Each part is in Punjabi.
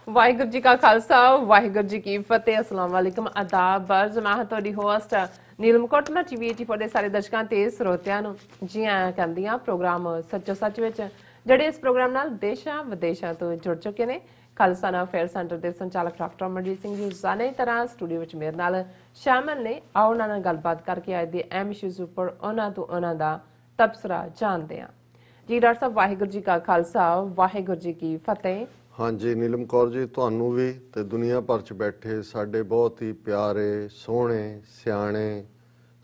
ਵਾਹਿਗੁਰੂ ਜੀ ਕਾ ਖਾਲਸਾ ਵਾਹਿਗੁਰੂ ਜੀ ਕੀ ਫਤਿਹ ਅਸਲਾਮ ਵਾਲੇਕਮ ਆਦਾਬ ਬਰਜ਼ ਮੈਂ ਤੁਹਾਡੀ ਹੋਸਟ ਨੀਲਮ ਕੋਟਲਾ ਟੀਵੀ 84 ਦੇ ਸਾਰੇ ਦਰਸ਼ਕਾਂ ਤੇ ਸਰੋਤਿਆਂ ਨੂੰ ਜੀ ਆਇਆਂ ਕਹਿੰਦੀਆਂ ਪ੍ਰੋਗਰਾਮ ਸੱਚੋ ਸੱਚ ਵਿੱਚ ਜਿਹੜੇ ਇਸ ਪ੍ਰੋਗਰਾਮ ਨਾਲ ਦੇਸ਼ਾਂ ਵਿਦੇਸ਼ਾਂ ਤੋਂ ਜੁੜ ਚੁੱਕੇ ਨੇ ਖਾਲਸਾ ਅਫੇਅਰ ਸੈਂਟਰ ਦੇ ਸੰਚਾਲਕ ਡਾਕਟਰ ਅਮਰਜੀਤ ਸਿੰਘ ਜੀ ਜਾਨੇ ਤਰ੍ਹਾਂ ਸਟੂਡੀਓ ਵਿੱਚ ਮੇਰੇ ਨਾਲ ਸ਼ਾਮਲ ਨੇ ਆਓ ਉਹਨਾਂ ਨਾਲ ਗੱਲਬਾਤ ਕਰਕੇ ਅੱਜ ਦੇ ਅਹਿਮ ਇਸ਼ੂਜ਼ ਉੱਪਰ ਉਹਨਾਂ ਦਾ ਤਬਸਰਾ ਜਾਣਦੇ ਹਾਂ ਜੀ ਡਾਕਟਰ ਸਾਹਿਬ ਵਾਹਿਗੁਰੂ ਜੀ ਕਾ ਖਾਲਸਾ ਵਾਹਿਗੁਰੂ ਜੀ ਕੀ ਫਤਿਹ। हाँ जी नीलम कौर जी ਤੁਹਾਨੂੰ ਵੀ ਤੇ ਦੁਨੀਆ ਭਰ ਚ ਬੈਠੇ ਸਾਡੇ ਬਹੁਤ ਹੀ ਪਿਆਰੇ ਸੋਹਣੇ ਸਿਆਣੇ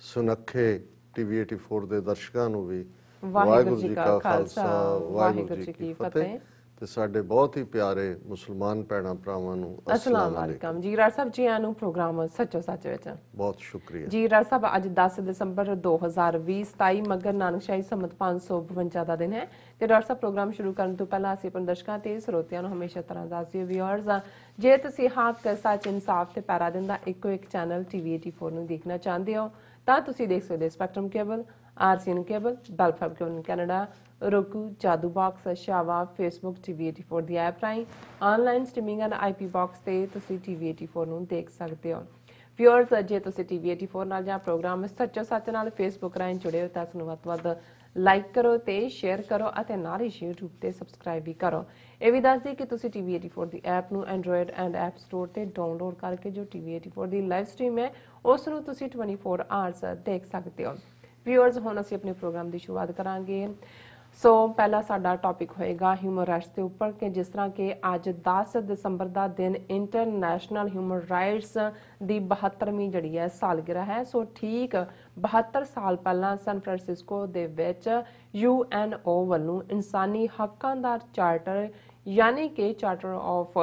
ਸੁਨੱਖੇ ਟੀਵੀ 84 ਦੇ ਦਰਸ਼ਕਾਂ ਨੂੰ ਵੀ ਵਾਹਿਗੁਰੂ ਜੀ ਕਾ ਖਾਲਸਾ ਵਾਹਿਗੁਰੂ ਜੀ ਕੀ ਫਤਿਹ ਤੇ ਸਾਡੇ ਬਹੁਤ ਹੀ ਪਿਆਰੇ ਮੁਸਲਮਾਨ ਭੈਣਾਂ ਭਰਾਵਾਂ ਨੂੰ ਅਸਲਾਮ ਵਾਲੇਕਮ ਜੀ ਰਾਜ ਸਾਹਿਬ ਜੀ ਨੂੰ ਪ੍ਰੋਗਰਾਮ ਸੱਚੋ ਸੱਚ ਵਿੱਚ ਬਹੁਤ ਸ਼ੁਕਰੀਆ ਜੀ ਰਾਜ ਸਾਹਿਬ ਅੱਜ 10 ਦਸੰਬਰ 2020 27 ਮਗਰ ਨਾਨਕਸ਼ਾਹੀ ਸੰਮਤ 552 ਦਾ ਦਿਨ ਹੈ ਤੇ ਡਾਕਟਰ ਸਾਹਿਬ ਪ੍ਰੋਗਰਾਮ ਸ਼ੁਰੂ ਕਰਨ ਤੋਂ ਪਹਿਲਾਂ ਅਸੀਂ ਆਪਣੇ ਦਰਸ਼ਕਾਂ ਤੇ ਸਰੋਤਿਆਂ ਨੂੰ ਹਮੇਸ਼ਾ ਤਰ੍ਹਾਂ ਦੱਸਦੇ ਵਿਊਅਰਸ ਜੇ ਤੁਸੀਂ ਹੱਕ ਸੱਚ ਇਨਸਾਫ ਤੇ ਪੈਰਾ ਦਿਨ ਦਾ ਇੱਕੋ ਇੱਕ ਚੈਨਲ ਟੀਵੀ 84 ਨੂੰ ਦੇਖਣਾ ਚਾਹੁੰਦੇ ਹੋ ਤਾਂ ਤੁਸੀਂ ਦੇਖ ਸਕਦੇ spectrum cable RCN cable Bell Fibe cable Canada roku jadoo box shawa facebook tv 84 ਦੀ ਐਪ ਰਾਹੀਂ online streaming and IP box ਤੇ ਤੁਸੀਂ tv 84 ਨੂੰ ਦੇਖ ਸਕਦੇ ਹੋ ਵਿਊਅਰਸ ਜੇ ਤੁਸੀਂ tv 84 ਨਾਲ ਜਾਂ ਪ੍ਰੋਗਰਾਮ ਸੱਚੋ ਸੱਚ ਨਾਲ ਫੇਸਬੁੱਕ ਰਾਹੀਂ ਜੁੜੇ ਹੋ ਤਾਂ ਇਸ ਨੂੰ ਵੱਧ ਤੋਂ ਵੱਧ ਲਾਈਕ ਕਰੋ ਤੇ ਸ਼ੇਅਰ ਕਰੋ ਅਤੇ ਨਾਲ ਹੀ YouTube ਤੇ ਸਬਸਕ੍ਰਾਈਬ ਵੀ ਕਰੋ। ਇਹ ਵੀ ਦੱਸ ਦਈਏ ਕਿ ਤੁਸੀਂ tv 84 ਦੀ ਐਪ ਨੂੰ ਐਂਡਰੋਇਡ ਐਂਡ ਐਪ ਸਟੋਰ ਤੇ ਡਾਊਨਲੋਡ ਕਰਕੇ ਜੋ tv 84 ਦੀ ਲਾਈਵ ਸਟ੍ਰੀਮ ਹੈ ਉਸ ਨੂੰ ਤੁਸੀਂ 24 ਆਵਰਸ ਦੇਖ ਸਕਦੇ ਹੋ। ਵਿਊਅਰਸ ਹੁਣ ਅਸੀਂ ਆਪਣੇ ਪ੍ਰੋਗਰਾਮ ਦੀ ਸ਼ੁਰੂਆਤ ਕਰਾਂਗੇ। ਸੋ ਪਹਿਲਾ ਸਾਡਾ ਟੌਪਿਕ ਹੋਏਗਾ ਹਿਊਮਨ ਰਾਈਟਸ ਦੇ ਉੱਪਰ ਕਿ ਜਿਸ ਤਰ੍ਹਾਂ ਕਿ ਅੱਜ 10 ਦਸੰਬਰ ਦਾ ਦਿਨ ਇੰਟਰਨੈਸ਼ਨਲ ਹਿਊਮਨ ਰਾਈਟਸ ਦੀ 72ਵੀਂ ਜਿਹੜੀ ਹੈ ਸਾਲਗਿਰਾ ਹੈ। ਸੋ ਠੀਕ 72 ਸਾਲ ਪਹਿਲਾਂ ਸੈਨ ਫਰਾਂਸਿਸਕੋ ਦੇ ਵਿੱਚ UNO ਵੱਲੋਂ ਇਨਸਾਨੀ ਹੱਕਾਂ ਦਾ ਚਾਰਟਰ ਯਾਨੀ ਕਿ ਚਾਰਟਰ ਆਫ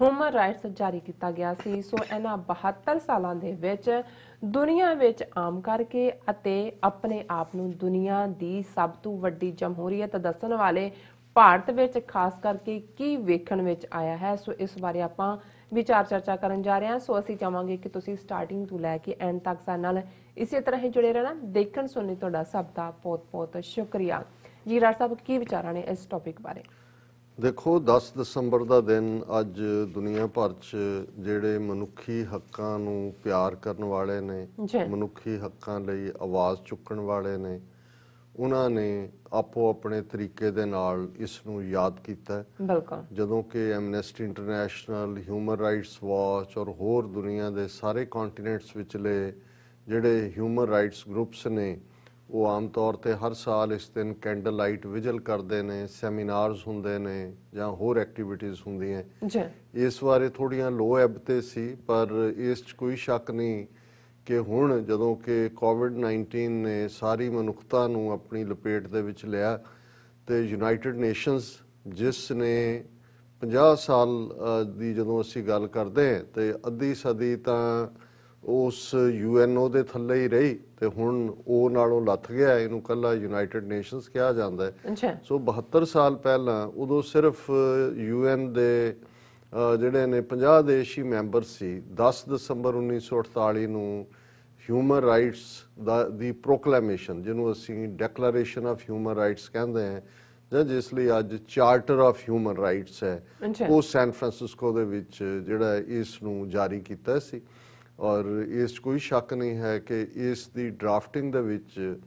ਹਿਊਮਨ ਰਾਈਟਸ ਜਾਰੀ ਕੀਤਾ ਗਿਆ ਸੀ। ਸੋ ਇਹਨਾਂ 72 ਸਾਲਾਂ ਦੇ ਵਿੱਚ ਦੁਨੀਆ ਵਿੱਚ ਆਮ ਕਰਕੇ ਅਤੇ ਆਪਣੇ ਆਪ ਨੂੰ ਦੁਨੀਆ ਦੀ ਸਭ ਤੋਂ ਵੱਡੀ ਜਮਹੂਰੀਅਤ ਦੱਸਣ ਵਾਲੇ ਭਾਰਤ ਵਿੱਚ ਖਾਸ ਕਰਕੇ ਕੀ ਵੇਖਣ ਵਿੱਚ ਆਇਆ ਹੈ। ਸੋ ਇਸ ਬਾਰੇ ਆਪਾਂ ਵਿਚਾਰ ਚਰਚਾ ਕਰਨ ਜਾ ਰਹੇ ਹਾਂ। ਸੋ ਅਸੀਂ ਚਾਹਾਂਗੇ ਕਿ ਤੁਸੀਂ ਸਟਾਰਟਿੰਗ ਤੋਂ ਲੈ ਕੇ ਐਂਡ ਤੱਕ ਸਾਡੇ ਨਾਲ ਇਸੇ ਤਰ੍ਹਾਂ ਹੀ ਜੁੜੇ ਰਹਿਣਾ। ਦੇਖਣ ਸੁਣਨ ਤੁਹਾਡਾ ਸਭ ਦਾ ਬਹੁਤ ਬਹੁਤ ਸ਼ੁਕਰੀਆ। ਜੀ ਰਾਜ ਸਾਹਿਬ ਕੀ ਵਿਚਾਰਾਂ ਨੇ ਇਸ ਟੌਪਿਕ ਬਾਰੇ? ਦੇਖੋ 10 ਦਸੰਬਰ ਦਾ ਦਿਨ ਅੱਜ ਦੁਨੀਆ ਭਰ 'ਚ ਜਿਹੜੇ ਮਨੁੱਖੀ ਹੱਕਾਂ ਨੂੰ ਪਿਆਰ ਕਰਨ ਵਾਲੇ ਨੇ ਮਨੁੱਖੀ ਹੱਕਾਂ ਲਈ ਆਵਾਜ਼ ਚੁੱਕਣ ਵਾਲੇ ਨੇ ਉਹਨਾਂ ਨੇ ਆਪੋ ਆਪਣੇ ਤਰੀਕੇ ਦੇ ਨਾਲ ਇਸ ਨੂੰ ਯਾਦ ਕੀਤਾ। ਬਿਲਕੁਲ ਜਦੋਂ ਕਿ Amnesty international human rights watch ਔਰ ਹੋਰ ਦੁਨੀਆ ਦੇ ਸਾਰੇ ਕੰਟੀਨੈਂਟਸ ਵਿਚਲੇ ਜਿਹੜੇ ਹਿਊਮਨ ਰਾਈਟਸ ਗਰੁੱਪਸ ਨੇ ਉਹ ਆਮ ਤੌਰ ਤੇ ਹਰ ਸਾਲ ਇਸ ਦਿਨ ਕੈਂਡਲ ਲਾਈਟ ਵਿਜਲ ਕਰਦੇ ਨੇ ਸੈਮੀਨਾਰਸ ਹੁੰਦੇ ਨੇ ਜਾਂ ਹੋਰ ਐਕਟੀਵਿਟੀਜ਼ ਹੁੰਦੀਆਂ। ਇਸ ਬਾਰੇ ਥੋੜ੍ਹੀਆਂ ਲੋ ਐਬ ਤੇ ਸੀ ਪਰ ਇਸ 'ਚ ਕੋਈ ਸ਼ੱਕ ਨਹੀਂ ਕਿ ਹੁਣ ਜਦੋਂ ਕਿ COVID-19 ਨੇ ਸਾਰੀ ਮਨੁੱਖਤਾ ਨੂੰ ਆਪਣੀ ਲਪੇਟ ਦੇ ਵਿੱਚ ਲਿਆ ਤੇ ਯੂਨਾਈਟਿਡ ਨੇਸ਼ਨਸ ਜਿਸ ਨੇ 50 ਸਾਲ ਦੀ ਜਦੋਂ ਅਸੀਂ ਗੱਲ ਕਰਦੇ ਹਾਂ ਤੇ ਅੱਧੀ ਸਦੀ ਤਾਂ ਉਸ UNO ਦੇ ਥੱਲੇ ਹੀ ਰਹੀ ਤੇ ਹੁਣ ਉਹ ਨਾਲੋਂ ਲੱਥ ਗਿਆ ਇਹਨੂੰ ਕੱਲਾ ਯੂਨਾਈਟਿਡ ਨੇਸ਼ਨਸ ਕਿਹਾ ਜਾਂਦਾ ਹੈ। ਸੋ 72 ਸਾਲ ਪਹਿਲਾਂ ਉਦੋਂ ਸਿਰਫ UN ਦੇ ਜਿਹੜੇ ਨੇ 50 ਦੇਸ਼ ਹੀ ਮੈਂਬਰ ਸੀ। 10 ਦਸੰਬਰ 1948 ਨੂੰ ਹਿਊਮਨ ਰਾਈਟਸ ਦੀ ਪ੍ਰੋਕਲੇਮੇਸ਼ਨ ਜਿਹਨੂੰ ਅਸੀਂ ਡੈਕਲੇਰੇਸ਼ਨ ਆਫ ਹਿਊਮਨ ਰਾਈਟਸ ਕਹਿੰਦੇ ਹਾਂ ਜਾਂ ਜਿਸ ਲਈ ਅੱਜ ਚਾਰਟਰ ਆਫ ਹਿਊਮਨ ਰਾਈਟਸ ਹੈ ਉਹ ਸੈਨ ਫਰਾਂਸਿਸਕੋ ਦੇ ਵਿੱਚ ਜਿਹੜਾ ਇਸ ਨੂੰ ਜਾਰੀ ਕੀਤਾ ਸੀ। ਔਰ ਇਸ 'ਚ ਕੋਈ ਸ਼ੱਕ ਨਹੀਂ ਹੈ ਕਿ ਇਸ ਦੀ ਡਰਾਫਟਿੰਗ ਦੇ ਵਿੱਚ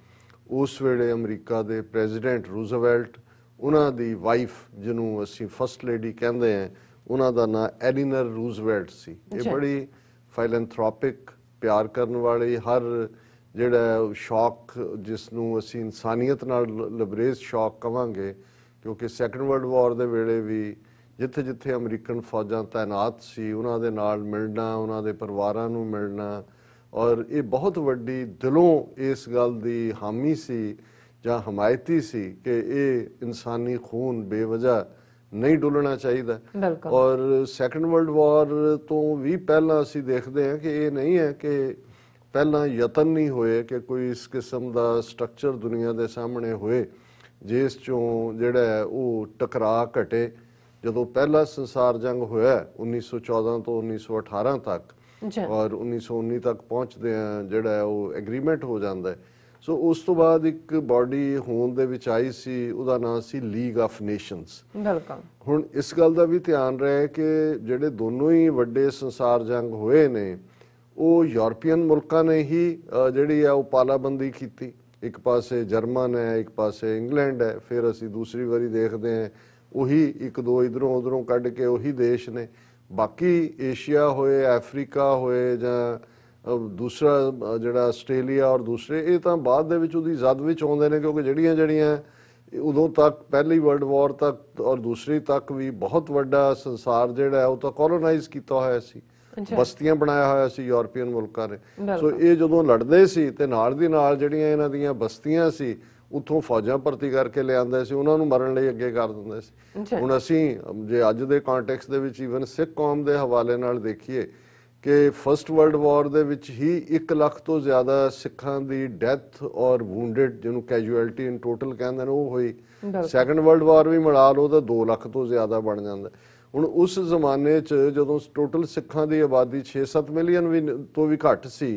ਉਸ ਵੇਲੇ ਅਮਰੀਕਾ ਦੇ ਪ੍ਰੈਜ਼ੀਡੈਂਟ ਰੂਜ਼ਵੈਲਟ ਉਹਨਾਂ ਦੀ ਵਾਈਫ ਜਿਹਨੂੰ ਅਸੀਂ ਫਸਟ ਲੇਡੀ ਕਹਿੰਦੇ ਹਾਂ ਉਹਨਾਂ ਦਾ ਨਾਂ ਐਲੀਨਰ ਰੂਜ਼ਵੈਲਟ ਸੀ। ਇਹ ਬੜੀ ਫਾਈਲੈਂਥਰੋਪਿਕ ਪਿਆਰ ਕਰਨ ਵਾਲੀ ਹਰ ਜਿਹੜਾ ਸ਼ੌਕ ਜਿਸ ਨੂੰ ਅਸੀਂ ਇਨਸਾਨੀਅਤ ਨਾਲ ਲਬਰੇਜ਼ ਸ਼ੌਕ ਕਵਾਂਗੇ ਕਿਉਂਕਿ ਸੈਕੰਡ ਵਰਲਡ ਵਾਰ ਦੇ ਵੇਲੇ ਵੀ ਜਿੱਥੇ ਜਿੱਥੇ ਅਮਰੀਕਨ ਫੌਜਾਂ ਤਾਇਨਾਤ ਸੀ ਉਹਨਾਂ ਦੇ ਨਾਲ ਮਿਲਣਾ ਉਹਨਾਂ ਦੇ ਪਰਿਵਾਰਾਂ ਨੂੰ ਮਿਲਣਾ ਔਰ ਇਹ ਬਹੁਤ ਵੱਡੀ ਦਿਲੋਂ ਇਸ ਗੱਲ ਦੀ ਹਾਮੀ ਸੀ ਜਾਂ ਹਮਾਇਤੀ ਸੀ ਕਿ ਇਹ ਇਨਸਾਨੀ ਖੂਨ ਬੇਵਜ੍ਹਾ ਨਹੀਂ ਡੁੱਲਣਾ ਚਾਹੀਦਾ। ਔਰ ਸੈਕੰਡ ਵਰਲਡ ਵਾਰ ਤੋਂ ਵੀ ਪਹਿਲਾਂ ਅਸੀਂ ਦੇਖਦੇ ਹਾਂ ਕਿ ਇਹ ਨਹੀਂ ਹੈ ਕਿ ਪਹਿਲਾਂ ਯਤਨ ਨਹੀਂ ਹੋਏ ਕਿ ਕੋਈ ਇਸ ਕਿਸਮ ਦਾ ਸਟਰਕਚਰ ਦੁਨੀਆ ਦੇ ਸਾਹਮਣੇ ਹੋਏ ਜਿਸ 'ਚੋਂ ਜਿਹੜਾ ਉਹ ਟਕਰਾਅ ਘਟੇ। ਜਦੋਂ ਪਹਿਲਾ ਸੰਸਾਰ ਜੰਗ ਹੋਇਆ 1914 ਤੋਂ 1918 ਤੱਕ ਔਰ 1919 ਤੱਕ ਪਹੁੰਚਦੇ ਆ ਜਿਹੜਾ ਉਹ ਐਗਰੀਮੈਂਟ ਹੋ ਜਾਂਦਾ ਸੋ ਉਸ ਤੋਂ ਬਾਅਦ ਇੱਕ ਬਾਡੀ ਹੋਂਦ ਦੇ ਵਿੱਚ ਆਈ ਸੀ, ਉਹਦਾ ਨਾਮ ਸੀ ਲੀਗ ਆਫ ਨੇਸ਼ਨਸ। ਬਿਲਕੁਲ। ਹੁਣ ਇਸ ਗੱਲ ਦਾ ਵੀ ਧਿਆਨ ਰਹੇ ਕਿ ਜਿਹੜੇ ਦੋਨੋਂ ਹੀ ਵੱਡੇ ਸੰਸਾਰ ਜੰਗ ਹੋਏ ਨੇ ਉਹ ਯੂਰਪੀਅਨ ਮੁਲਕਾਂ ਨੇ ਹੀ ਜਿਹੜੀ ਆ ਉਹ ਪਾਲਾਬੰਦੀ ਕੀਤੀ। ਇੱਕ ਪਾਸੇ ਜਰਮਨ ਹੈ, ਇੱਕ ਪਾਸੇ ਇੰਗਲੈਂਡ ਹੈ, ਫਿਰ ਅਸੀਂ ਦੂਸਰੀ ਵਾਰੀ ਦੇਖਦੇ ਹਾਂ ਉਹੀ ਇੱਕ ਦੋ ਇਧਰੋਂ ਉਧਰੋਂ ਕੱਢ ਕੇ ਉਹੀ ਦੇਸ਼ ਨੇ। ਬਾਕੀ ਏਸ਼ੀਆ ਹੋਏ, ਅਫਰੀਕਾ ਹੋਏ ਜਾਂ ਦੂਸਰਾ ਜਿਹੜਾ ਆਸਟ੍ਰੇਲੀਆ ਔਰ ਦੂਸਰੇ, ਇਹ ਤਾਂ ਬਾਅਦ ਦੇ ਵਿੱਚ ਉਹਦੀ ਜ਼ਦ ਵਿੱਚ ਆਉਂਦੇ ਨੇ, ਕਿਉਂਕਿ ਜਿਹੜੀਆਂ ਉਦੋਂ ਤੱਕ ਪਹਿਲੀ ਵਰਲਡ ਵਾਰ ਤੱਕ ਔਰ ਦੂਸਰੀ ਤੱਕ ਵੀ ਬਹੁਤ ਵੱਡਾ ਸੰਸਾਰ ਜਿਹੜਾ ਉਹ ਤਾਂ ਕੋਲੋਨਾਈਜ਼ ਕੀਤਾ ਹੋਇਆ ਸੀ, ਬਸਤੀਆਂ ਬਣਾਇਆ ਹੋਇਆ ਸੀ ਯੂਰਪੀਅਨ ਮੁਲਕਾਂ ਨੇ। ਸੋ ਇਹ ਜਦੋਂ ਲੜਦੇ ਸੀ ਤੇ ਨਾਲ ਦੀ ਨਾਲ ਜਿਹੜੀਆਂ ਇਹਨਾਂ ਦੀਆਂ ਬਸਤੀਆਂ ਸੀ ਉੱਥੋਂ ਫੌਜਾਂ ਭਰਤੀ ਕਰਕੇ ਲਿਆਂਦੇ ਸੀ, ਉਹਨਾਂ ਨੂੰ ਮਰਨ ਲਈ ਅੱਗੇ ਕਰ ਦਿੰਦੇ ਸੀ। ਹੁਣ ਅਸੀਂ ਜੇ ਅੱਜ ਦੇ ਕੰਟੈਕਸਟ ਦੇ ਵਿੱਚ ਈਵਨ ਸਿੱਖ ਕੌਮ ਦੇ ਹਵਾਲੇ ਨਾਲ ਦੇਖੀਏ ਕਿ ਫਸਟ ਵਰਲਡ ਵਾਰ ਦੇ ਵਿੱਚ ਹੀ 1 ਲੱਖ ਤੋਂ ਜ਼ਿਆਦਾ ਸਿੱਖਾਂ ਦੀ ਡੈਥ ਔਰ ਵੂਨਡਡ, ਜਿਹਨੂੰ ਕੈਜੂਅਲਟੀ ਇਨ ਟੋਟਲ ਕਹਿੰਦੇ ਨੇ, ਉਹ ਹੋਈ। ਸੈਕੰਡ ਵਰਲਡ ਵਾਰ ਵੀ ਮਿਲਾ ਲਓ ਤਾਂ 2 ਲੱਖ ਤੋਂ ਜ਼ਿਆਦਾ ਬਣ ਜਾਂਦਾ। ਹੁਣ ਉਸ ਜ਼ਮਾਨੇ 'ਚ ਜਦੋਂ ਟੋਟਲ ਸਿੱਖਾਂ ਦੀ ਆਬਾਦੀ 6-7 ਮਿਲੀਅਨ ਵੀ ਤੋਂ ਵੀ ਘੱਟ ਸੀ,